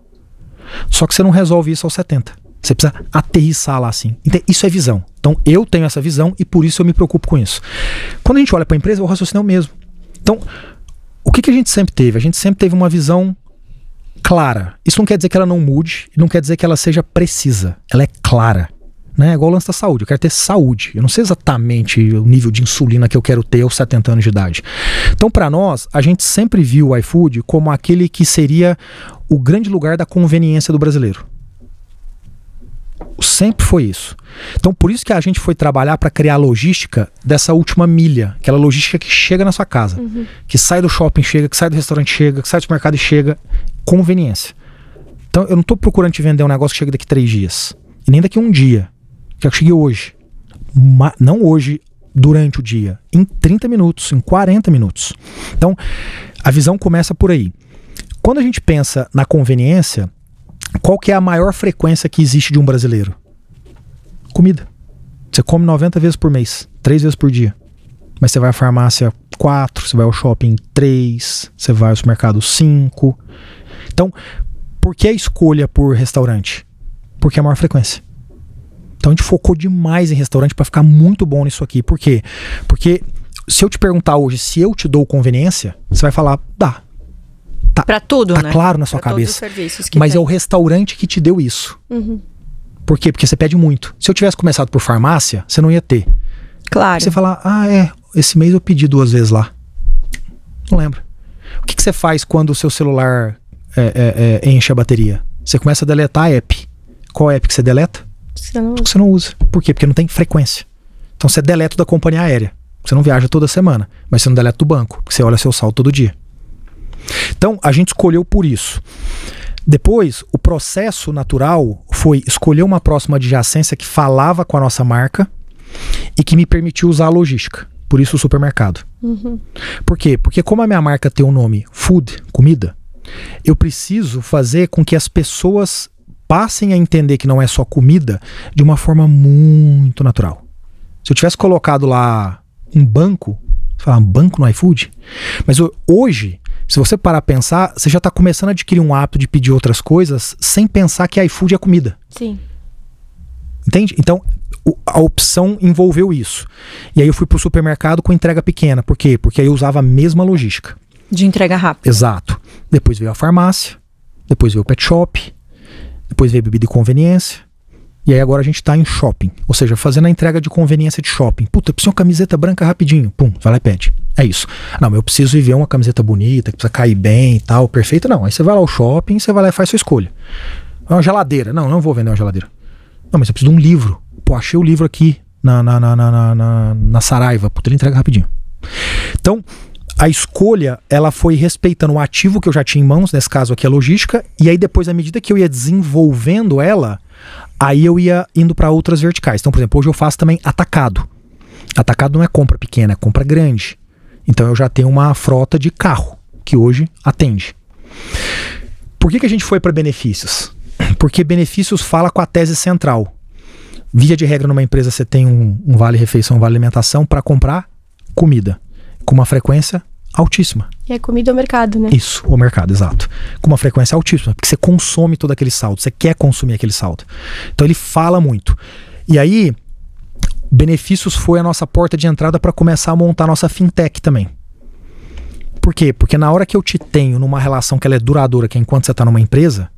Só que você não resolve isso aos 70. Você precisa aterrissar lá assim. Isso é visão. Então eu tenho essa visão e por isso eu me preocupo com isso. Quando a gente olha para a empresa, o raciocínio é o mesmo. Então, o que a gente sempre teve? A gente sempre teve uma visão clara. Isso não quer dizer que ela não mude, não quer dizer que ela seja precisa. Ela é clara. Né? É igual o lance da saúde. Eu quero ter saúde. Eu não sei exatamente o nível de insulina que eu quero ter aos 70 anos de idade. Então, para nós, a gente sempre viu o iFood como aquele que seria o grande lugar da conveniência do brasileiro. Sempre foi isso. Então, por isso que a gente foi trabalhar para criar a logística dessa última milha. Aquela logística que chega na sua casa. Que sai do shopping, chega, que sai do restaurante, chega, que sai do supermercado e chega. Conveniência. Então, eu não estou procurando te vender um negócio que chega daqui 3 dias. E nem daqui 1 dia. Quero que chegue hoje. Não hoje, durante o dia. Em 30 minutos, em 40 minutos. Então, a visão começa por aí. Quando a gente pensa na conveniência, qual que é a maior frequência que existe de um brasileiro? Comida. Você come 90 vezes por mês, 3 vezes por dia. Mas você vai à farmácia 4, você vai ao shopping 3, você vai ao supermercado 5. Então, por que a escolha por restaurante? Porque é a maior frequência. Então a gente focou demais em restaurante para ficar muito bom nisso aqui. Por quê? Porque se eu te perguntar hoje se eu te dou conveniência, você vai falar, dá. Tá, pra tudo, tá, né? claro na sua Pra cabeça. todos os serviços que Mas tem. é o restaurante que te deu isso. Por quê? Porque você pede muito. Se eu tivesse começado por farmácia, você não ia ter. Claro. Você falar, esse mês eu pedi 2 vezes lá. Não lembro. O que você faz quando o seu celular enche a bateria? Você começa a deletar a app. Qual app que você deleta? Você não usa. Por quê? Porque não tem frequência. Então você deleta da companhia aérea. Você não viaja toda semana. Mas você não deleta do banco. Porque você olha seu saldo todo dia. Então a gente escolheu por isso. Depois, o processo natural foi escolher uma próxima adjacência que falava com a nossa marca e que me permitiu usar a logística. Por isso o supermercado. Por quê? Porque como a minha marca tem o nome Food, comida, eu preciso fazer com que as pessoas passem a entender que não é só comida de uma forma muito natural. Se eu tivesse colocado lá um banco, você fala, um banco no iFood? Mas hoje, se você parar a pensar, você já está começando a adquirir um hábito de pedir outras coisas sem pensar que iFood é comida. Sim. Entende? Então, a opção envolveu isso. E aí eu fui pro supermercado com entrega pequena. Por quê? Porque aí eu usava a mesma logística. De entrega rápida. Exato. Depois veio a farmácia, depois veio o pet shop, depois veio a bebida de conveniência. E aí agora a gente tá em shopping. Ou seja, fazendo a entrega de conveniência de shopping. Puta, eu preciso de uma camiseta branca rapidinho. Pum, vai lá e pede. É isso. Não, mas eu preciso ver uma camiseta bonita, que precisa cair bem e tal, perfeito. Não, aí você vai lá ao shopping, você vai lá e faz sua escolha. Uma geladeira. Não vou vender uma geladeira. Não, mas eu preciso de um livro. Pô, achei o livro aqui na Saraiva. Puta, ele entrega rapidinho. Então, a escolha, ela foi respeitando o ativo que eu já tinha em mãos, nesse caso aqui a logística, e aí depois, à medida que eu ia desenvolvendo ela, aí eu ia indo para outras verticais. Então, por exemplo, hoje eu faço também atacado. Atacado não é compra pequena, é compra grande. Então eu já tenho uma frota de carro, que hoje atende. Por que a gente foi para benefícios? Porque benefícios fala com a tese central. Via de regra, numa empresa você tem um vale-refeição, um vale-alimentação para comprar comida, com uma frequência altíssima. E é comida ou mercado, né? Isso, o mercado, exato. Com uma frequência altíssima, porque você consome todo aquele saldo, você quer consumir aquele saldo. Então ele fala muito. E aí, benefícios foi a nossa porta de entrada para começar a montar a nossa fintech também. Por quê? Porque na hora que eu te tenho numa relação que ela é duradoura, que é enquanto você está numa empresa,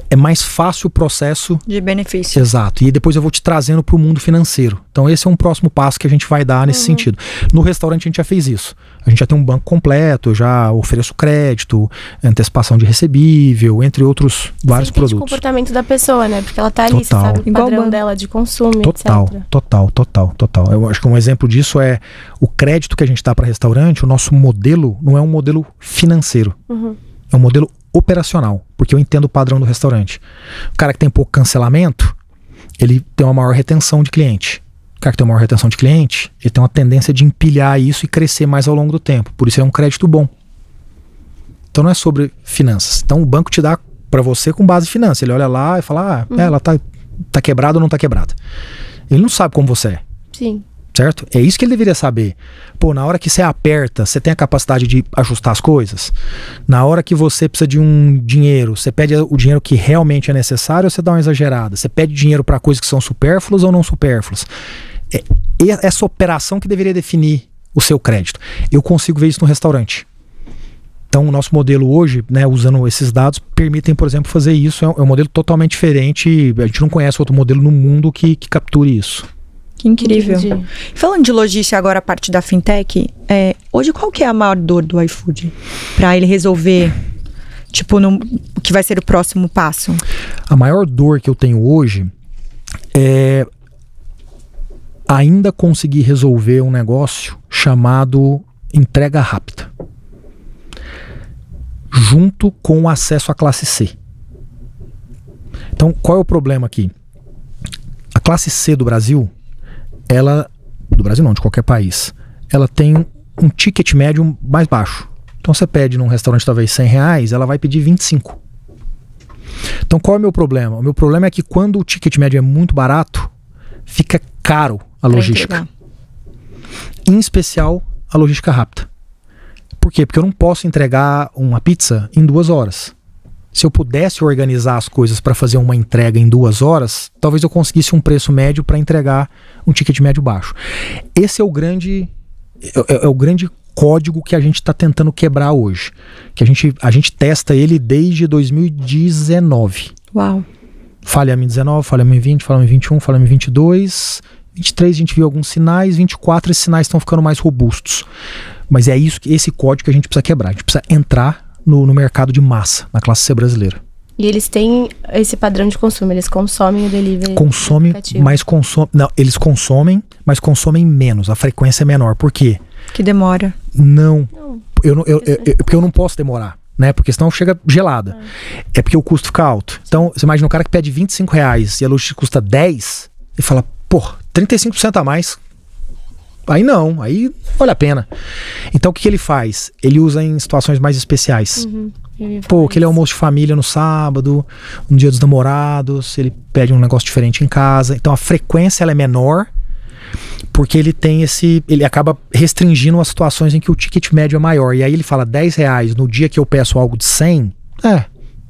é mais fácil o processo de benefício. Exato. E depois eu vou te trazendo para o mundo financeiro. Então esse é um próximo passo que a gente vai dar nesse sentido. No restaurante a gente já fez isso. A gente já tem um banco completo, eu já ofereço crédito, antecipação de recebível, entre outros vários produtos. O comportamento da pessoa, né? Porque ela tá ali, Total. Você sabe o padrão dela de consumo, Total, etc. Total. Eu acho que um exemplo disso é o crédito que a gente dá para restaurante. O nosso modelo não é um modelo financeiro. É um modelo operacional, porque eu entendo o padrão do restaurante. O cara que tem pouco cancelamento, ele tem uma maior retenção de cliente. O cara que tem uma maior retenção de cliente, ele tem uma tendência de empilhar isso e crescer mais ao longo do tempo. Por isso é um crédito bom. Então não é sobre finanças. Então o banco te dá para você com base em finanças. Ele olha lá e fala, ela tá quebrada ou não tá quebrada. Ele não sabe como você é. Sim. Certo? É isso que ele deveria saber. Pô, na hora que você aperta, você tem a capacidade de ajustar as coisas? Na hora que você precisa de um dinheiro, você pede o dinheiro que realmente é necessário ou você dá uma exagerada? Você pede dinheiro para coisas que são supérfluas ou não supérfluas? É essa operação que deveria definir o seu crédito. Eu consigo ver isso no restaurante. Então o nosso modelo hoje, né, usando esses dados, permitem, por exemplo, fazer isso. É um modelo totalmente diferente. A gente não conhece outro modelo no mundo que capture isso. Que incrível. Entendi. Falando de logística agora, a parte da fintech, hoje qual que é a maior dor do iFood? Para ele resolver, tipo, o que vai ser o próximo passo? A maior dor que eu tenho hoje é ainda conseguir resolver um negócio chamado entrega rápida, junto com o acesso à classe C. Então, qual é o problema aqui? A classe C do Brasil, do Brasil não, de qualquer país, ela tem um ticket médio mais baixo. Então você pede num restaurante talvez R$100, ela vai pedir 25. Então qual é o meu problema? O meu problema é que quando o ticket médio é muito barato, fica caro a logística. Em especial a logística rápida. Por quê? Porque eu não posso entregar uma pizza em 2 horas. Se eu pudesse organizar as coisas para fazer uma entrega em 2 horas, talvez eu conseguisse um preço médio para entregar um ticket médio baixo. Esse é o grande código que a gente está tentando quebrar hoje. Que a gente testa ele desde 2019. Uau. Falhamos em 19, falhamos em 20, falhamos em 21, falhamos em 22. 23 a gente viu alguns sinais, 24 esses sinais estão ficando mais robustos. Mas é esse código que a gente precisa quebrar. A gente precisa entrar no mercado de massa, na classe C brasileira. E eles têm esse padrão de consumo, eles consomem o delivery. Consomem, mas consomem. Não, eles consomem, mas consomem menos. A frequência é menor. Por quê? Que demora. Não. Porque eu não posso demorar, né? Porque senão chega gelada. É porque o custo fica alto. Então, você imagina um cara que pede R$25 e a logística custa 10 e fala, pô, 35% a mais. Aí não, aí vale a pena. Então o que ele faz? Ele usa em situações mais especiais. Pô, aquele almoço de família no sábado, no dia dos namorados, ele pede um negócio diferente em casa. Então a frequência ela é menor, porque ele tem ele acaba restringindo as situações em que o ticket médio é maior. E aí ele fala R$10 no dia que eu peço algo de 100,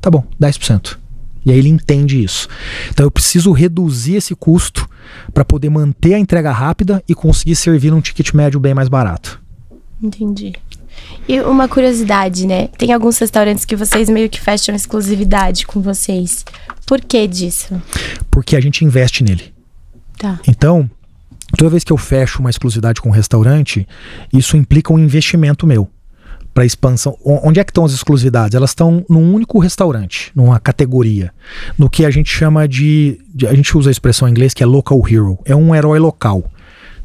tá bom, 10%. E aí ele entende isso. Então eu preciso reduzir esse custo para poder manter a entrega rápida e conseguir servir num ticket médio bem mais barato. Entendi. E uma curiosidade, né? Tem alguns restaurantes que vocês meio que fecham exclusividade com vocês. Por que disso? Porque a gente investe nele. Tá. Então, toda vez que eu fecho uma exclusividade com um restaurante, isso implica um investimento meu para expansão. Onde é que estão as exclusividades? Elas estão num único restaurante, numa categoria, no que a gente chama a gente usa a expressão em inglês que é local hero, é um herói local.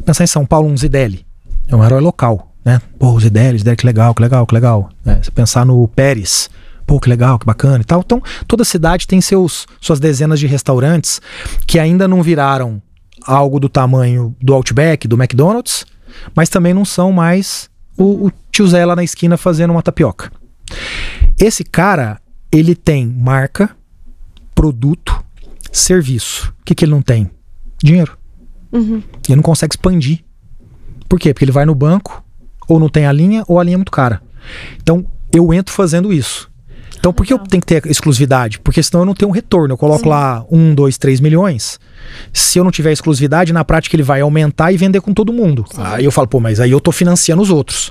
Pensar em São Paulo, um Zidele, é um herói local, né? Pô, o Zidane, que legal, que legal, que legal. Você pensar no Pérez, pô, que legal, que bacana e tal. Então, toda cidade tem suas dezenas de restaurantes que ainda não viraram algo do tamanho do Outback, do McDonald's, mas também não são mais o tio Zé lá na esquina fazendo uma tapioca. Esse cara, ele tem marca, produto, serviço. O que ele não tem? Dinheiro. Ele não consegue expandir. Por quê? Porque ele vai no banco, ou não tem a linha, ou a linha é muito cara. Então, eu entro fazendo isso. Então, por que eu tenho que ter exclusividade? Porque senão eu não tenho um retorno. Eu coloco lá 1, 2, 3 milhões. Se eu não tiver exclusividade, na prática ele vai aumentar e vender com todo mundo. Aí eu falo, pô, mas aí eu tô financiando os outros.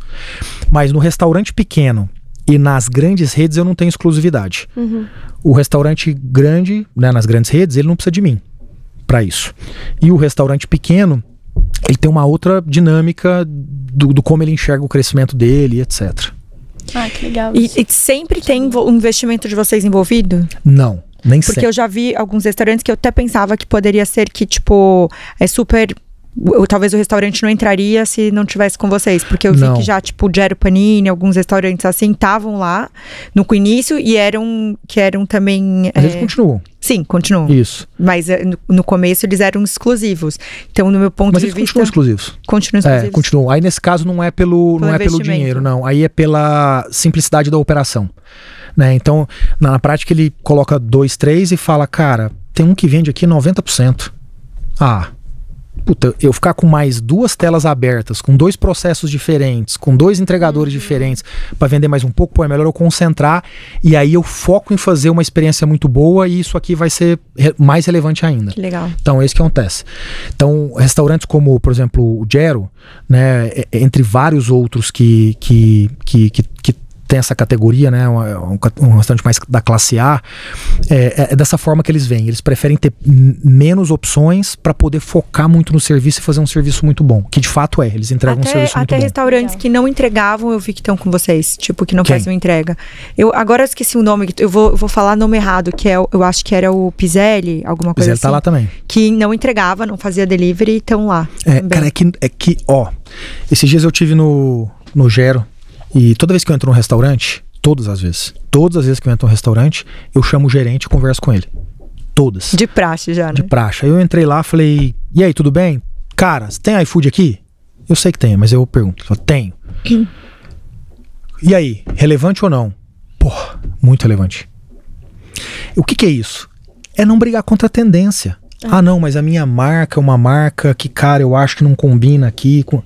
Mas no restaurante pequeno e nas grandes redes eu não tenho exclusividade. O restaurante grande, né, nas grandes redes, ele não precisa de mim para isso. E o restaurante pequeno, ele tem uma outra dinâmica do como ele enxerga o crescimento dele, etc. Ah, que legal. E sempre tem um investimento de vocês envolvido? Não, nem sempre. Porque eu já vi alguns restaurantes que eu até pensava que poderia ser que, tipo, é super... Talvez o restaurante não entraria se não tivesse com vocês. Porque eu vi que já, tipo, o Gero Panini, alguns restaurantes assim, estavam lá no início e eram também... Mas eles continuam. Sim, continuam. Isso. Mas no começo eles eram exclusivos. Então, no meu ponto de vista... Mas eles continuam exclusivos. Continuam exclusivos. Continuam. Aí, nesse caso, não é pelo dinheiro, não. Aí é pela simplicidade da operação. Né? Então, na prática, ele coloca 2, 3 e fala, cara, tem um que vende aqui 90%. Puta, eu ficar com mais 2 telas abertas, com 2 processos diferentes, com 2 entregadores diferentes, para vender mais um pouco, pô, é melhor eu concentrar e aí eu foco em fazer uma experiência muito boa e isso aqui vai ser mais relevante ainda. Que legal. Então, é isso que acontece. Então, restaurantes como, por exemplo, o Gero, né, entre vários outros que tem essa categoria, né, um restaurante mais da classe A, é dessa forma que eles vêm. Eles preferem ter menos opções para poder focar muito no serviço e fazer um serviço muito bom, que de fato eles entregam um serviço muito bom. Até restaurantes que não entregavam, eu vi que estão com vocês, tipo, que não faziam entrega. Agora eu esqueci o nome, eu vou falar nome errado, que eu acho que era o Pizelli, alguma coisa assim. Pizelli tá lá também. Que não entregava, não fazia delivery e estão lá. Cara, é que, ó, esses dias eu tive no Gero, e toda vez que eu entro num restaurante, todas as vezes que eu entro num restaurante, eu chamo o gerente e converso com ele. Todas. De praxe já, né? De praxe. Aí eu entrei lá, falei, e aí, tudo bem? Cara, você tem iFood aqui? Eu sei que tem, mas eu pergunto. Tenho. E aí, relevante ou não? Porra, muito relevante. O que é isso? É não brigar contra a tendência. Não, mas a minha marca é uma marca que, cara, eu acho que não combina aqui com...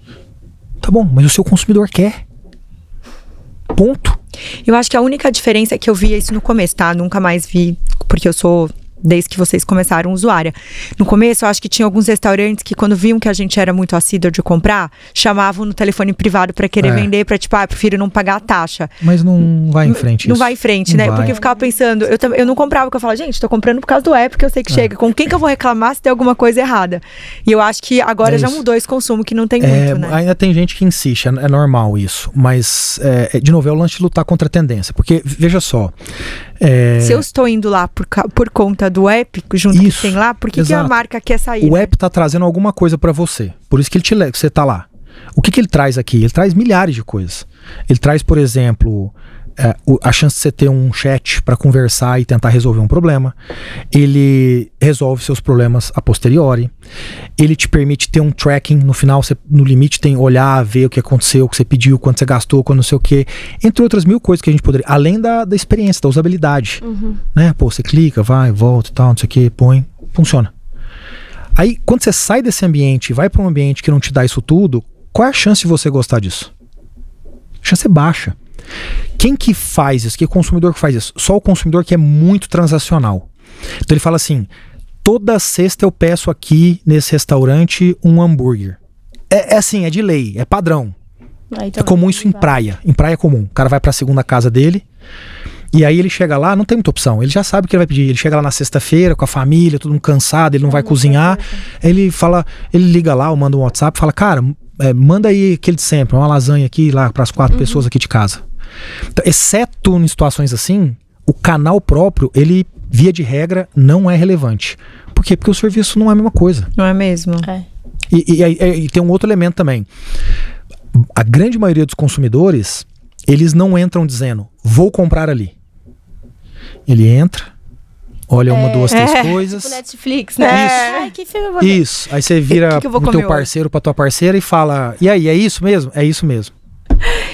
Tá bom, mas o seu consumidor quer. Ponto. Eu acho que a única diferença é que eu via isso no começo, tá? Nunca mais vi, porque eu sou, desde que vocês começaram, usuária. No começo, eu acho que tinha alguns restaurantes que, quando viam que a gente era muito assíduo de comprar, chamavam no telefone privado pra querer vender, pra tipo, prefiro não pagar a taxa. Mas não vai em frente Não isso. vai em frente, né? Porque eu ficava pensando, eu não comprava, porque eu falava, gente, tô comprando por causa do app, que eu sei que chega. Com quem que eu vou reclamar se tem alguma coisa errada? E eu acho que agora já mudou esse consumo, que não tem muito, né? Ainda tem gente que insiste, é normal isso. Mas, de novo, é o lance de lutar contra a tendência. Porque, veja só... Se eu estou indo lá por conta do app, junto que tem lá, por que a marca quer sair? O app tá trazendo alguma coisa para você. Por isso que ele você tá lá. O que ele traz aqui? Ele traz milhares de coisas. Ele traz, por exemplo, a chance de você ter um chat para conversar e tentar resolver um problema. Ele resolve seus problemas a posteriori. Ele te permite ter um tracking. No final, você, no limite, tem olhar, ver o que aconteceu, o que você pediu, quanto você gastou, quando não sei o quê. Entre outras mil coisas que a gente poderia... Além da experiência, da usabilidade. Né? Pô, você clica, vai, volta e tal, não sei o quê, põe. Funciona. Aí, quando você sai desse ambiente e vai para um ambiente que não te dá isso tudo, qual é a chance de você gostar disso? A chance é baixa. Quem que faz isso? Que consumidor que faz isso? Só o consumidor que é muito transacional. Então ele fala assim, toda sexta eu peço aqui nesse restaurante um hambúrguer. É assim, é de lei, é padrão. É comum isso em praia. Em praia é comum. O cara vai pra segunda casa dele e aí ele chega lá, não tem muita opção. Ele já sabe o que ele vai pedir. Ele chega lá na sexta-feira com a família, todo mundo cansado, ele não vai cozinhar. Ele fala, ele liga lá ou manda um WhatsApp e fala, cara, manda aí aquele de sempre, uma lasanha aqui lá para as 4 pessoas aqui de casa. Então, exceto em situações assim, o canal próprio, ele, via de regra, não é relevante. Por quê? Porque o serviço não é a mesma coisa. Não é mesmo? E tem um outro elemento também. A grande maioria dos consumidores, eles não entram dizendo, vou comprar ali. Ele entra, olha uma, duas, três coisas. Tipo Netflix, né? Isso. Ai, que filme eu vou ver? Isso. Aí você vira que eu vou pro comer teu parceiro, pra tua parceira e fala, e aí, é isso mesmo? É isso mesmo.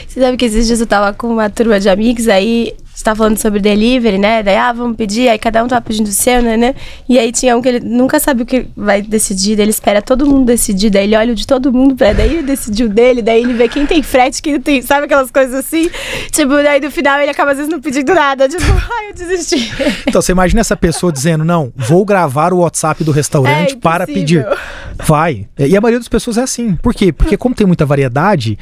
Você sabe que esses dias eu tava com uma turma de amigos, aí você tava falando sobre delivery, né? Daí, vamos pedir, aí cada um tava pedindo o seu, né? E aí tinha um que ele nunca sabe o que vai decidir, daí ele espera todo mundo decidir, daí ele olha o de todo mundo, daí ele decidiu dele, daí ele vê quem tem frete, quem não tem, sabe aquelas coisas assim? Tipo, daí no final ele acaba às vezes não pedindo nada, tipo, eu desisti. Então você imagina essa pessoa dizendo, não, vou gravar o WhatsApp do restaurante para pedir. Vai. E a maioria das pessoas é assim. Por quê? Porque como tem muita variedade,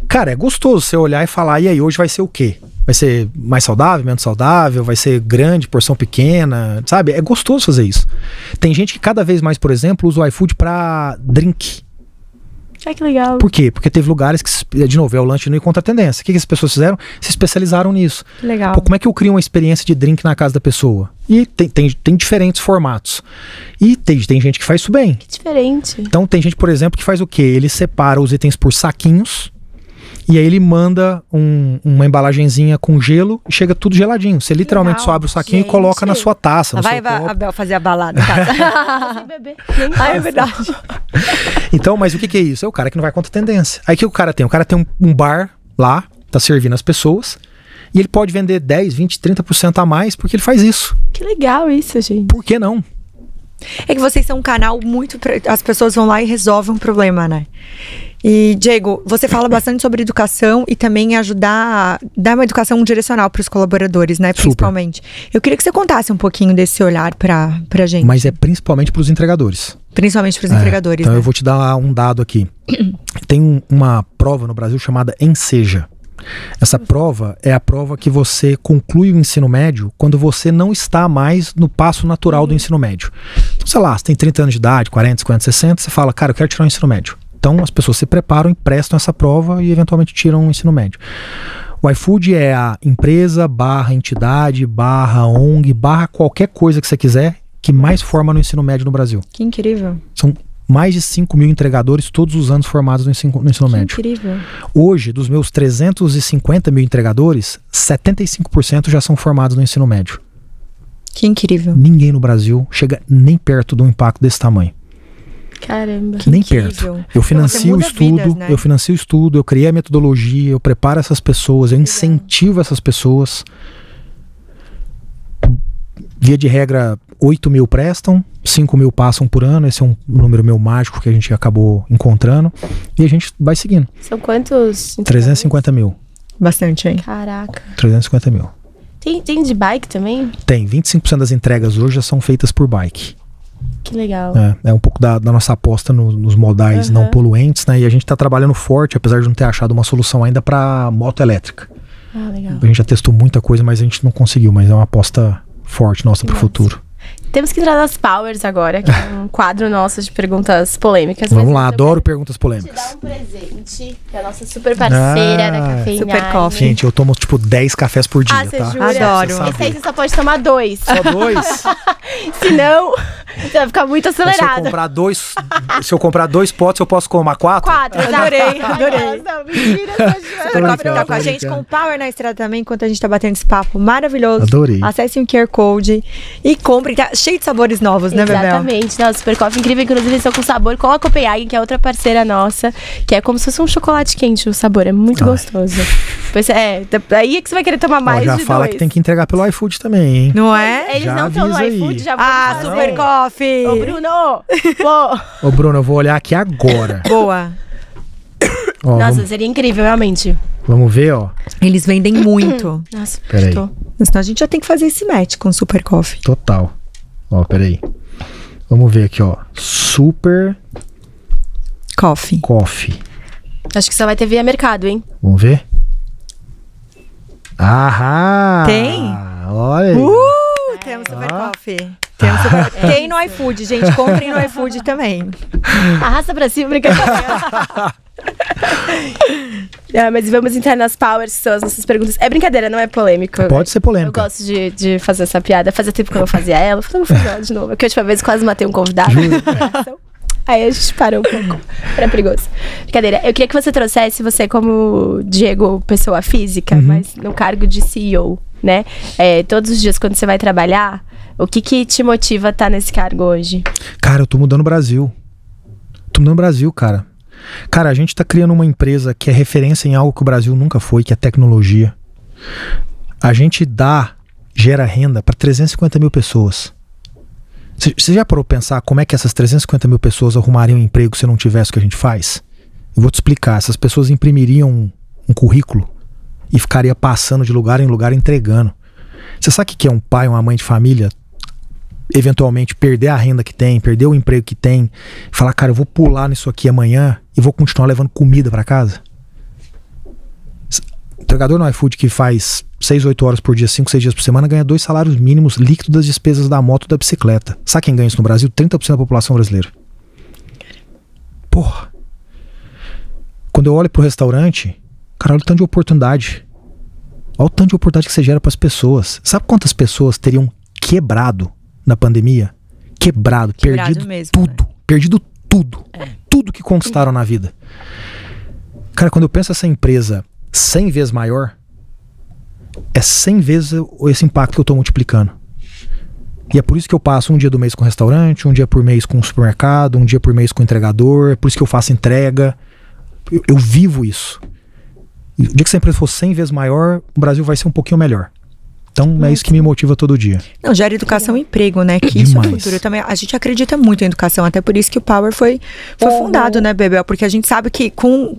cara, é gostoso você olhar e falar, e aí, hoje vai ser o quê? Vai ser mais saudável, menos saudável? Vai ser grande, porção pequena? Sabe? É gostoso fazer isso. Tem gente que cada vez mais, por exemplo, usa o iFood pra drink. Ai, que legal. Por quê? Porque teve lugares que, de novo, é o lanche no e contra a tendência. O que as pessoas fizeram? Se especializaram nisso. Que legal. Pô, como é que eu crio uma experiência de drink na casa da pessoa? E tem diferentes formatos. E tem gente que faz isso bem. Que diferente. Então tem gente, por exemplo, que faz o quê? Ele separa os itens por saquinhos e aí ele manda uma embalagenzinha com gelo e chega tudo geladinho. Você literalmente legal, só abre o saquinho e coloca na sua taça. Vai a Bel fazer a balada, tá? Sem beber. É verdade. Então, mas o que é isso? É o cara que não vai contra a tendência. Aí o que o cara tem? O cara tem um bar lá, tá servindo as pessoas, e ele pode vender 10, 20, 30% a mais porque ele faz isso. Que legal isso, gente. Por que não? É que vocês são um canal muito... As pessoas vão lá e resolvem um problema, né? E, Diego, você fala bastante sobre educação e também ajudar a dar uma educação direcional para os colaboradores, né? Principalmente. Eu queria que você contasse um pouquinho desse olhar pra gente. Mas é principalmente para os entregadores. Principalmente para os entregadores, então né? eu vou te dar um dado aqui. Tem uma prova no Brasil chamada Enseja. Essa prova é a prova que você conclui o ensino médio quando você não está mais no passo natural do ensino médio. Então, sei lá, você tem 30 anos de idade, 40, 50, 60, você fala, cara, eu quero tirar o ensino médio. Então as pessoas se preparam e prestam essa prova e eventualmente tiram o ensino médio. O iFood é a empresa, entidade, ONG, qualquer coisa que você quiser que mais forma no ensino médio no Brasil. Que incrível. São mais de 5 mil entregadores todos os anos formados no ensino médio. Incrível. Hoje, dos meus 350 mil entregadores, 75% já são formados no ensino médio. Que incrível. Ninguém no Brasil chega nem perto do impacto desse tamanho. Caramba. Nem incrível. perto. Eu financio o estudo, vidas, né? eu criei a metodologia, eu preparo essas pessoas, eu incentivo essas pessoas. Via de regra, 8 mil prestam, 5 mil passam por ano. Esse é um número meu mágico que a gente acabou encontrando. E a gente vai seguindo. São quantos? 350 mil. Bastante, hein? Caraca. 350 mil. Tem de bike também? Tem. 25% das entregas hoje já são feitas por bike. Que legal. É um pouco da nossa aposta nos modais não poluentes, né? E a gente está trabalhando forte, apesar de não ter achado uma solução ainda para moto elétrica. Ah, legal. A gente já testou muita coisa, mas a gente não conseguiu. Mas é uma aposta forte nossa para o futuro. Temos que entrar nas Powers agora, que é um quadro nosso de perguntas polêmicas. Vamos lá, adoro perguntas polêmicas. Te dar um presente, que é a nossa super parceira da Café Super Coffee. Gente, eu tomo tipo 10 cafés por dia, você tá? jura? Adoro. Esse aí você só pode tomar 2. Só 2? Senão, você vai ficar muito Se acelerado. eu comprar 2 potes, eu posso tomar 4? 4, Adorei. Não, mentira. Super Coffee tá com a gente, com o Power na estrada também, enquanto a gente tá batendo esse papo maravilhoso. Adorei. Acessem o QR Code e comprem. Tá cheio de sabores novos, né, Bebel? Exatamente. Nossa, Super Coffee incrível. Inclusive, eles estão com sabor com a Copenhagen, que é outra parceira nossa, que é como se fosse um chocolate quente o sabor. É muito gostoso. Pois aí é que você vai querer tomar mais já de fala 2. que tem que entregar pelo iFood também, hein? Não é? Eles Já não estão no avisa aí. iFood, já vão fazer. Super Coffee! Ô, Bruno! Pô. Ô, Bruno, eu vou olhar aqui agora. Boa. Ó, Nossa, seria incrível, realmente. vamos ver, ó. Eles vendem muito. Nossa, Peraí. estou. Senão a gente já tem que fazer esse match com Super Coffee. Total. Ó, peraí. Vamos ver aqui, ó. Super Coffee. Coffee. Acho que só vai ter via mercado, hein? Vamos ver? Ahá! Tem? Olha aí. Temos Super Coffee. Temos super... Tem no iFood, gente. Comprem no iFood também. Arrasta pra cima, brincadeira. Mas vamos entrar nas Powers, que são as nossas perguntas. É brincadeira, não é polêmico. Pode ser Eu polêmica. gosto de fazer essa piada. Fazia tempo que eu não fazia ela. Vou fazer ela de novo. Porque a última vez quase matei um convidado. Aí a gente parou um pouco. Era perigoso. Brincadeira. Eu queria que você trouxesse você como Diego, pessoa física, mas no cargo de CEO, né? Todos os dias quando você vai trabalhar, o que te motiva a estar nesse cargo hoje? Cara, eu tô mudando o Brasil. Tô mudando o Brasil, cara. Cara, a gente tá criando uma empresa que é referência em algo que o Brasil nunca foi, que é tecnologia. A gente gera renda para 350 mil pessoas. Você já parou pra pensar como é que essas 350 mil pessoas arrumariam um emprego se não tivesse o que a gente faz? Eu vou te explicar. Essas pessoas imprimiriam um currículo e ficaria passando de lugar em lugar entregando. Você sabe o que é um pai, uma mãe de família eventualmente perder a renda que tem, perder o emprego que tem, e falar, cara, eu vou pular nisso aqui amanhã e vou continuar levando comida pra casa? O entregador no iFood que faz 6, 8 horas por dia, 5, 6 dias por semana, ganha 2 salários mínimos líquidos das despesas da moto e da bicicleta. Sabe quem ganha isso no Brasil? 30% da população brasileira. Porra. Quando eu olho pro restaurante, cara, olha o tanto de oportunidade. Olha o tanto de oportunidade que você gera pras pessoas. Sabe quantas pessoas teriam quebrado na pandemia? Quebrado perdido mesmo, tudo. Né? Perdido tudo. Tudo que conquistaram na vida. Cara, quando eu penso essa empresa 100 vezes maior, é 100 vezes esse impacto que eu tô multiplicando. E é por isso que eu passo um dia do mês com restaurante, um dia por mês com supermercado, um dia por mês com entregador, é por isso que eu faço entrega. Eu vivo isso. E o dia que essa empresa for 100 vezes maior, o Brasil vai ser um pouquinho melhor. Então é isso que me motiva todo dia. Não, gera educação e emprego, né? Que isso é futuro. Também, a gente acredita muito em educação, até por isso que o Power foi fundado, né, Bebel? Porque a gente sabe que com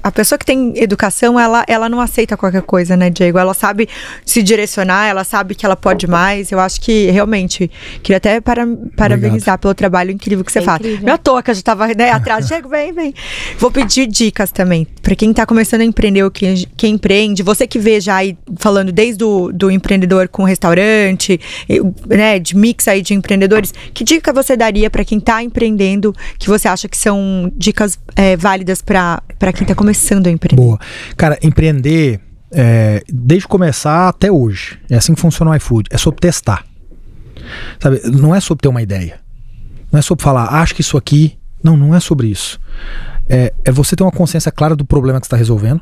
a pessoa que tem educação, ela não aceita qualquer coisa, né, Diego? Ela sabe se direcionar, ela sabe que ela pode mais. Eu acho que realmente, queria até parabenizar pelo trabalho incrível que você faz. Não é à toa que eu já tava, né, atrás. Diego, vem. Vou pedir dicas também, pra quem tá começando a empreender, ou quem empreende, você que vê já aí, falando desde do empreendedor com restaurante, né, de mix aí de empreendedores, que dica você daria para quem tá empreendendo, que você acha que são dicas válidas para quem tá começando a empreender? Boa. Cara, empreender, desde começar até hoje, é assim que funciona o iFood, é sobre testar. Sabe, não é sobre ter uma ideia. Não é sobre falar, acho que isso aqui... Não é sobre isso. É você ter uma consciência clara do problema que você está resolvendo,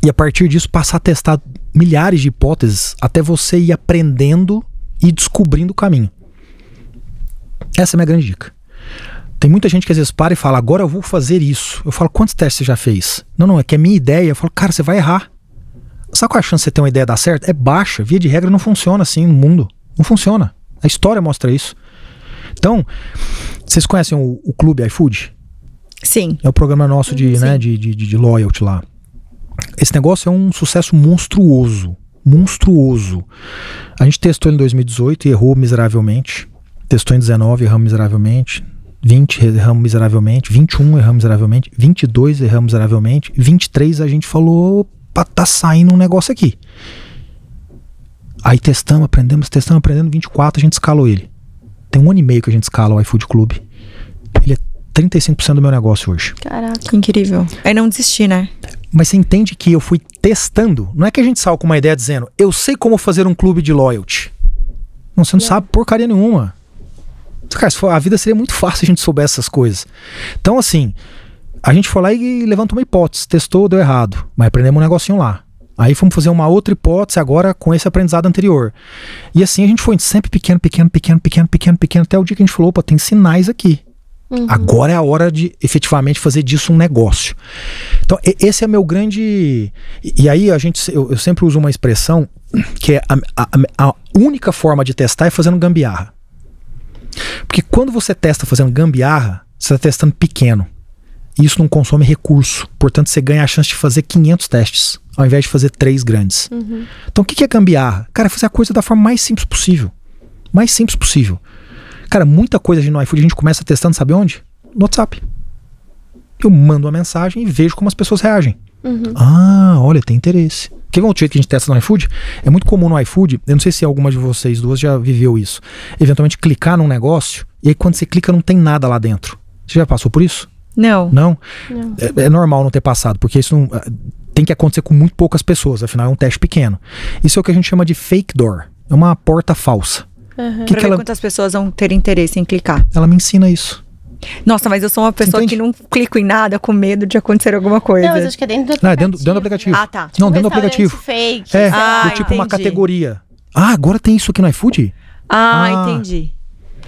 e a partir disso passar a testar milhares de hipóteses até você ir aprendendo e descobrindo o caminho. Essa é a minha grande dica. Tem muita gente que às vezes para e fala, agora eu vou fazer isso. Eu falo, quantos testes você já fez? Não, é que é minha ideia. Eu falo, cara, você vai errar. Sabe qual é a chance de você ter uma ideia dar certo? É baixa. Via de regra não funciona assim no mundo. Não funciona. A história mostra isso. Então, vocês conhecem o Clube iFood? Sim. É o programa nosso de loyalty lá. Esse negócio é um sucesso monstruoso. Monstruoso. A gente testou ele em 2018 e errou miseravelmente. Testou em 19, erramos miseravelmente. 20, erramos miseravelmente. 21, erramos miseravelmente. 22, erramos miseravelmente. 23, a gente falou, opa, tá saindo um negócio aqui. Aí testamos, aprendendo. 24, a gente escalou ele. Tem 1 ano e meio que a gente escala o iFood Club. Ele é 35% do meu negócio hoje. Caraca, que incrível. Aí não desistir, né? Mas você entende que eu fui testando. Não é que a gente saiu com uma ideia dizendo, eu sei como fazer um clube de loyalty. Não, você não sabe porcaria nenhuma. Cara, a vida seria muito fácil se a gente soubesse essas coisas. Então, assim, a gente foi lá e levantou uma hipótese. Testou, deu errado. Mas aprendemos um negocinho lá. Aí fomos fazer uma outra hipótese agora com esse aprendizado anterior. E assim a gente foi sempre pequeno, até o dia que a gente falou, opa, tem sinais aqui. Agora é a hora de efetivamente fazer disso um negócio. Então esse é meu grande... E aí eu sempre uso uma expressão que é a única forma de testar é fazendo gambiarra. Porque quando você testa fazendo gambiarra, você está testando pequeno. E isso não consome recurso. Portanto, você ganha a chance de fazer 500 testes, ao invés de fazer 3 grandes. Então o que é gambiarra? Cara, é fazer a coisa da forma mais simples possível. Mais simples possível. Cara, muita coisa no iFood a gente começa testando, sabe onde? No WhatsApp. Eu mando uma mensagem e vejo como as pessoas reagem. Ah, olha, tem interesse. Quer ver um jeito que a gente testa no iFood? É muito comum no iFood, eu não sei se alguma de vocês duas já viveu isso, eventualmente clicar num negócio e aí quando você clica não tem nada lá dentro. Você já passou por isso? Não? É normal não ter passado, porque isso não, tem que acontecer com muito poucas pessoas, afinal é um teste pequeno. Isso é o que a gente chama de fake door. É uma porta falsa. Pra ver quantas pessoas vão ter interesse em clicar. Ela me ensina isso. Nossa, mas eu sou uma pessoa que não clico em nada com medo de acontecer alguma coisa. Não, mas acho que é dentro do Não, é aplicativo. dentro do aplicativo. Ah, tá. Não, Um dentro do aplicativo. restaurante Fake, É, sei lá. do tipo uma entendi. categoria. Ah, agora tem isso aqui no iFood? Entendi.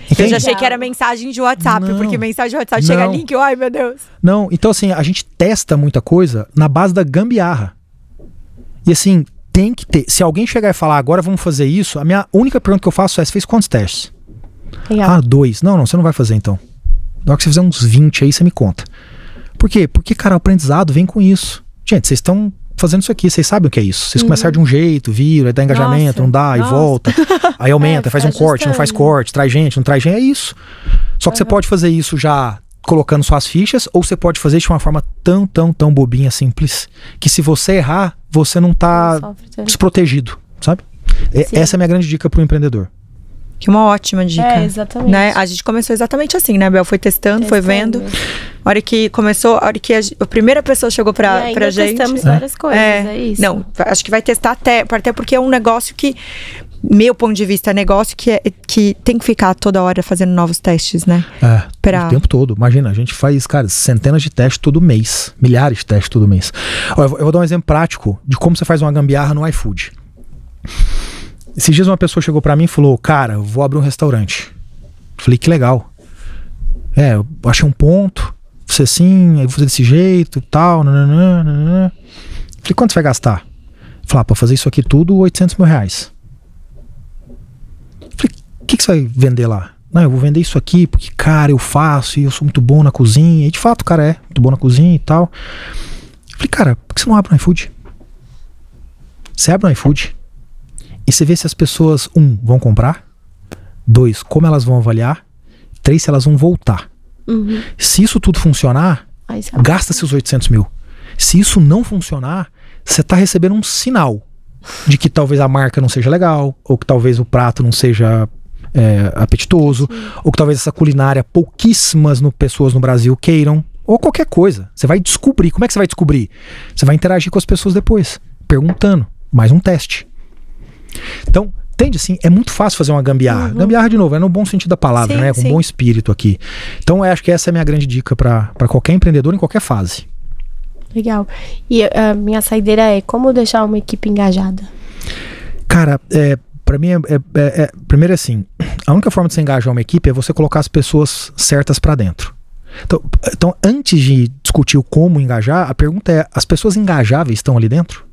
Entende? Eu já achei que era mensagem de WhatsApp, Não. porque mensagem de WhatsApp chega Não. link, ai meu Deus. Não, então assim, a gente testa muita coisa na base da gambiarra. E assim, tem que ter. Se alguém chegar e falar, agora vamos fazer isso, a minha única pergunta que eu faço é, você fez quantos testes? Legal. 2. Não, você não vai fazer então. Na hora que você fizer uns 20 aí, você me conta. Por quê? Porque, cara, o aprendizado vem com isso. Gente, vocês estão fazendo isso aqui, vocês sabem o que é isso. Vocês começaram de um jeito, viram, aí dá engajamento, não dá, e volta. Aí aumenta, faz um corte, não faz corte, traz gente, não traz gente, é isso. Só que você pode fazer isso já colocando suas fichas, ou você pode fazer isso de uma forma tão bobinha, simples, que se você errar, você não tá desprotegido, sabe? Essa é a minha grande dica pro empreendedor. Que uma ótima dica. É, exatamente. Né? A gente começou exatamente assim, né, Bel? Foi testando, foi vendo. A hora que começou, a hora que a primeira pessoa chegou pra gente. Testamos várias coisas, é isso. Não, acho que vai testar até porque é um negócio que, meu ponto de vista, é negócio que tem que ficar toda hora fazendo novos testes, né? O tempo todo. Imagina, a gente faz, cara, centenas de testes todo mês. Milhares de testes todo mês. Ó, eu vou dar um exemplo prático de como você faz uma gambiarra no iFood. Esses dias uma pessoa chegou pra mim e falou, cara, eu vou abrir um restaurante. Falei, que legal. Eu achei um ponto, você assim, aí vou fazer desse jeito e tal. Nananana. Falei, quanto você vai gastar? Falei, pra fazer isso aqui tudo, R$800 mil. Falei, o que você vai vender lá? Não, eu vou vender isso aqui porque, cara, eu faço e eu sou muito bom na cozinha. E de fato, o cara é muito bom na cozinha e tal. Falei, cara, por que você não abre no iFood? Você abre no iFood e você vê se as pessoas, 1, vão comprar, 2, como elas vão avaliar, 3, se elas vão voltar. Se isso tudo funcionar, gasta seus 800 mil. Se isso não funcionar, você tá recebendo um sinal de que talvez a marca não seja legal, ou que talvez o prato não seja apetitoso, ou que talvez essa culinária pouquíssimas pessoas no Brasil queiram, ou qualquer coisa. Você vai descobrir. Como é que você vai descobrir? Você vai interagir com as pessoas depois, perguntando. Mais um teste. Então, entende assim? É muito fácil fazer uma gambiarra. Gambiarra, de novo, é no bom sentido da palavra, né? Com bom espírito aqui. Então, eu acho que essa é a minha grande dica para qualquer empreendedor em qualquer fase. Legal. E a minha saideira é como deixar uma equipe engajada? Cara, pra mim, primeiro assim, a única forma de você engajar uma equipe é você colocar as pessoas certas pra dentro. Então, antes de discutir o como engajar, a pergunta é, as pessoas engajáveis estão ali dentro?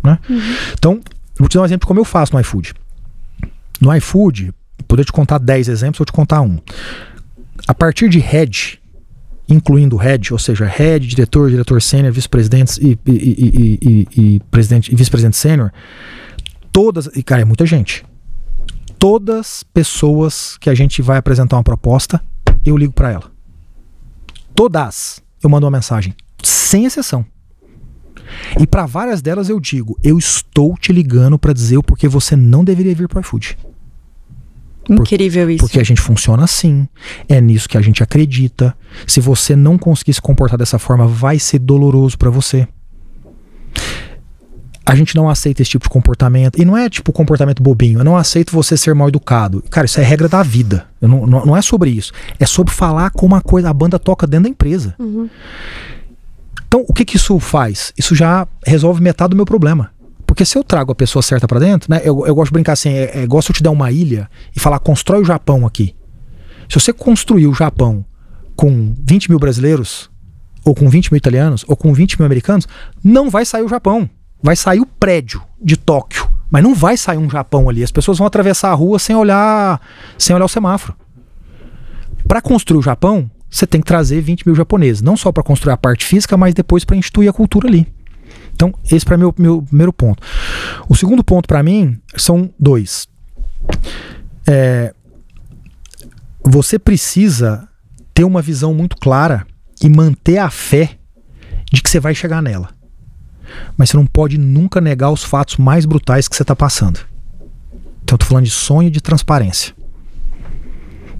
Né? Então, vou te dar um exemplo de como eu faço no iFood. No iFood, poder te contar 10 exemplos, vou te contar um. A partir de head, incluindo head, ou seja, head, diretor sênior, vice-presidentes e presidente e vice-presidente sênior, todas, e cara, é muita gente. Todas pessoas que a gente vai apresentar uma proposta, eu ligo para ela. Todas, eu mando uma mensagem, sem exceção. E para várias delas eu digo, eu estou te ligando para dizer o porquê você não deveria vir para o iFood. Incrível isso. Porque a gente funciona assim, é nisso que a gente acredita. Se você não conseguir se comportar dessa forma, vai ser doloroso para você. A gente não aceita esse tipo de comportamento. E não é tipo comportamento bobinho. Eu não aceito você ser mal educado. Cara, isso é regra da vida. Não é sobre isso. É sobre falar como a banda toca dentro da empresa. Então, o que isso faz? Isso já resolve metade do meu problema. Porque se eu trago a pessoa certa pra dentro, né? Eu gosto de brincar assim, é igual se eu te der uma ilha e falar, constrói o Japão aqui. Se você construir o Japão com 20 mil brasileiros, ou com 20 mil italianos, ou com 20 mil americanos, não vai sair o Japão. Vai sair o prédio de Tóquio. Mas não vai sair um Japão ali. As pessoas vão atravessar a rua sem olhar o semáforo. Para construir o Japão, você tem que trazer 20 mil japoneses. Não só para construir a parte física, mas depois para instituir a cultura ali. Então, esse para mim é o meu primeiro ponto. O segundo ponto para mim são 2. Você precisa ter uma visão muito clara e manter a fé de que você vai chegar nela. Mas você não pode nunca negar os fatos mais brutais que você está passando. Então eu tô falando de sonho e de transparência.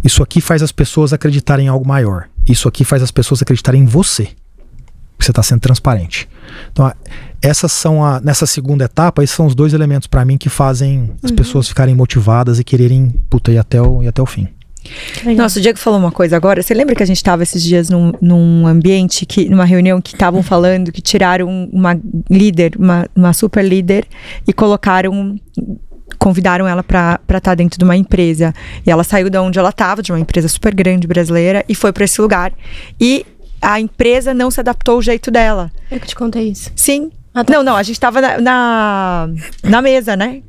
Isso aqui faz as pessoas acreditarem em algo maior. Isso aqui faz as pessoas acreditarem em você. Que você está sendo transparente. Então, nessa segunda etapa, esses são os 2 elementos para mim que fazem as pessoas ficarem motivadas e quererem ir até o fim. Nossa, o Diego falou uma coisa agora. Você lembra que a gente estava esses dias num ambiente, numa reunião que estavam falando que tiraram uma líder, uma super líder e convidaram ela para estar dentro de uma empresa. E ela saiu de onde ela estava, de uma empresa super grande brasileira, e foi para esse lugar. E a empresa não se adaptou ao jeito dela. Eu que te contei isso. Sim. Não, a gente tava na mesa, né?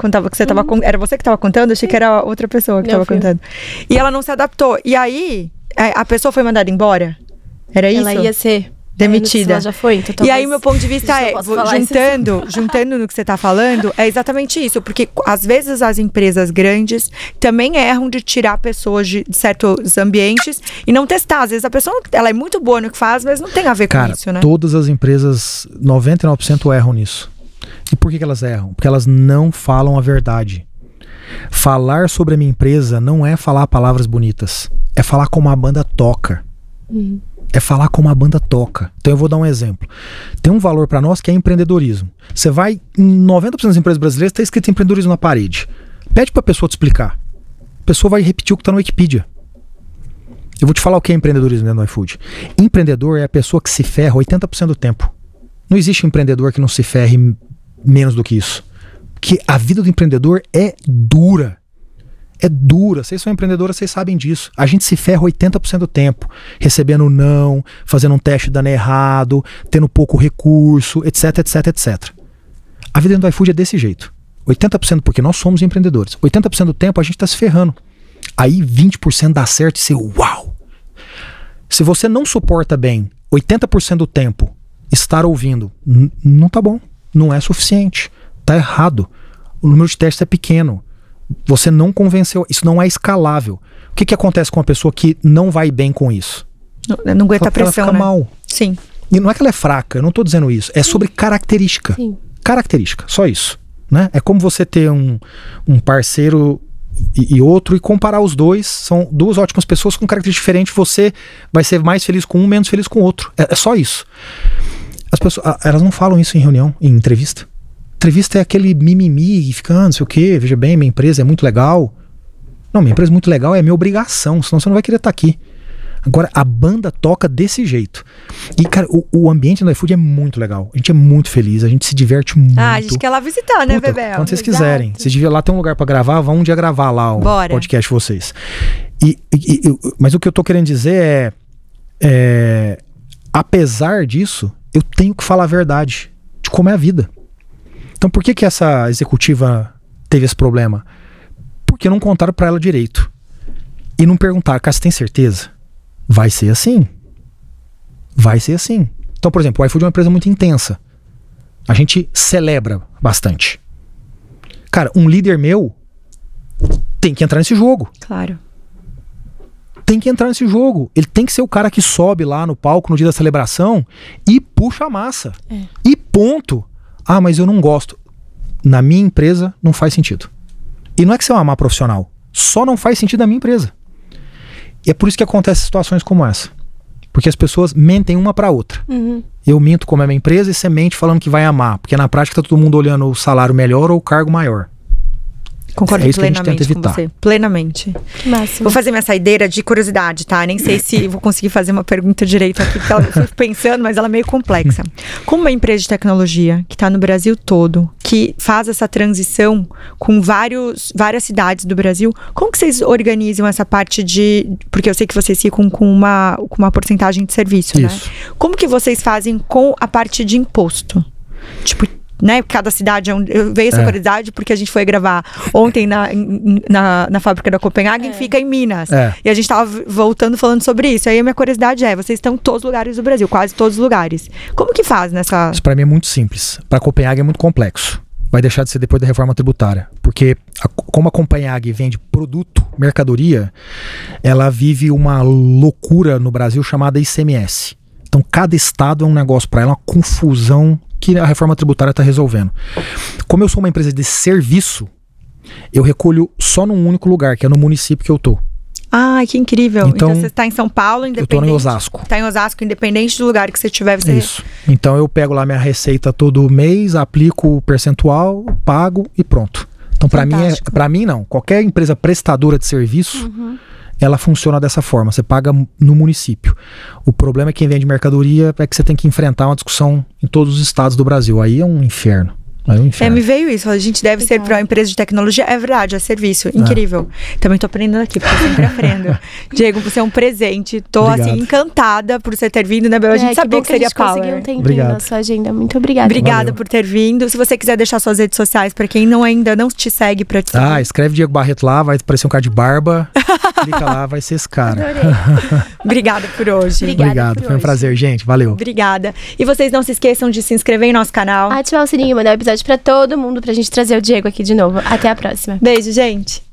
Era você que tava contando? Achei que era outra pessoa que tava contando. E ela não se adaptou. E aí, a pessoa foi mandada embora? Era isso? Ela ia ser demitida. Ela já foi, então e aí, meu ponto de vista juntando no que você tá falando, é exatamente isso. Porque, às vezes, as empresas grandes também erram de tirar pessoas de certos ambientes e não testar. Às vezes, a pessoa, ela é muito boa no que faz, mas não tem a ver com isso, né? Todas as empresas, 99% erram nisso. E por que elas erram? Porque elas não falam a verdade. Falar sobre a minha empresa não é falar palavras bonitas. É falar como a banda toca. É falar como a banda toca. Então eu vou dar um exemplo. Tem um valor para nós que é empreendedorismo. Você vai em 90% das empresas brasileiras, está escrito empreendedorismo na parede. Pede para a pessoa te explicar. A pessoa vai repetir o que está no Wikipedia. Eu vou te falar o que é empreendedorismo dentro do iFood. Empreendedor é a pessoa que se ferra 80% do tempo. Não existe empreendedor que não se ferre menos do que isso. Porque a vida do empreendedor é dura. É dura, vocês são empreendedoras, vocês sabem disso. A gente se ferra 80% do tempo, recebendo não, fazendo um teste dando errado, tendo pouco recurso, etc, etc, etc. A vida do iFood é desse jeito. 80% porque nós somos empreendedores. 80% do tempo a gente está se ferrando. Aí 20% dá certo e você, uau! Se você não suporta bem 80% do tempo estar ouvindo, não tá bom, não é suficiente, tá errado. O número de testes é pequeno. Você não convenceu, isso não é escalável. O que acontece com uma pessoa que não vai bem com isso? Não aguenta a pressão, ela fica mal. Sim. E não é que ela é fraca, eu não estou dizendo isso. É sobre característica. Sim. Característica, só isso. Né? É como você ter um parceiro e outro e comparar os dois. São duas ótimas pessoas com características diferentes. Você vai ser mais feliz com um, menos feliz com o outro. É só isso. As pessoas, elas não falam isso em reunião, em entrevista. Entrevista é aquele mimimi, fica, não sei o quê, veja bem, minha empresa é muito legal. Não, minha empresa é muito legal, é minha obrigação, senão você não vai querer estar aqui. Agora, a banda toca desse jeito. E, cara, o ambiente do iFood é muito legal. A gente é muito feliz, a gente se diverte muito. A gente quer lá visitar, né, Bebel? Quando vocês quiserem. Vocês deviam lá ter um lugar pra gravar, vão um dia gravar lá o podcast de vocês. Mas o que eu tô querendo dizer apesar disso, eu tenho que falar a verdade de como é a vida. Então por que essa executiva teve esse problema? Porque não contaram pra ela direito. E não perguntaram, cara, você tem certeza? Vai ser assim. Vai ser assim. Então, por exemplo, o iFood é uma empresa muito intensa. A gente celebra bastante. Cara, um líder meu tem que entrar nesse jogo. Claro. Tem que entrar nesse jogo. Ele tem que ser o cara que sobe lá no palco no dia da celebração e puxa a massa. E ponto. Ah, mas eu não gosto. Na minha empresa não faz sentido. E não é que você é uma má profissional. Só não faz sentido na minha empresa. E é por isso que acontecem situações como essa. Porque as pessoas mentem uma pra outra. Eu minto como é minha empresa e você mente falando que vai amar. Porque na prática tá todo mundo olhando o salário melhor ou o cargo maior. Concordo plenamente com você. Plenamente. Máximo. Vou fazer minha saideira de curiosidade, tá? Nem sei se vou conseguir fazer uma pergunta direito aqui, porque eu fico pensando, mas ela é meio complexa. Como uma empresa de tecnologia que tá no Brasil todo, que faz essa transição com várias cidades do Brasil, como que vocês organizam essa parte de... Porque eu sei que vocês ficam com uma porcentagem de serviço, isso, né? Como que vocês fazem com a parte de imposto? Tipo, né, cada cidade eu veio essa curiosidade porque a gente foi gravar ontem na fábrica da Copenhagen, fica em Minas. E a gente tava voltando falando sobre isso. Aí a minha curiosidade vocês estão em todos os lugares do Brasil, quase todos os lugares. Como que faz nessa... Isso pra mim é muito simples. Pra Copenhagen é muito complexo. Vai deixar de ser depois da reforma tributária. Porque como a Copenhagen vende produto, mercadoria, ela vive uma loucura no Brasil chamada ICMS. Então cada estado é um negócio pra ela, uma confusão que a reforma tributária está resolvendo. Como eu sou uma empresa de serviço, eu recolho só num único lugar, que é no município que eu tô. Ah, que incrível. Então você está em São Paulo, independente... Eu tô em Osasco. Está em Osasco, independente do lugar que você estiver. Você... Isso. Então eu pego lá minha receita todo mês, aplico o percentual, pago e pronto. Então para mim não. Qualquer empresa prestadora de serviço, ela funciona dessa forma, você paga no município. O problema é que quem vende mercadoria é que você tem que enfrentar uma discussão em todos os estados do Brasil. Aí é um inferno. Me veio isso, a gente deve ser para uma empresa de tecnologia, é verdade, é serviço, incrível. Também tô aprendendo aqui, porque eu sempre aprendo. Diego, você é um presente, tô Obrigado. assim, encantada por você ter vindo, né, Bel? A gente sabia que seria Power. Conseguiu um tempinho na sua agenda, muito obrigada. Obrigada por ter vindo. Se você quiser deixar suas redes sociais, para quem ainda não te segue, pra te seguir. Escreve Diego Barreto lá, vai aparecer um cara de barba, clica lá, vai ser esse cara. Obrigada por hoje. Obrigado, foi um prazer, gente, valeu. Obrigada. E vocês não se esqueçam de se inscrever em nosso canal. Ativar o sininho e mandar o episódio pra todo mundo, pra gente trazer o Diego aqui de novo. Até a próxima. Beijo, gente.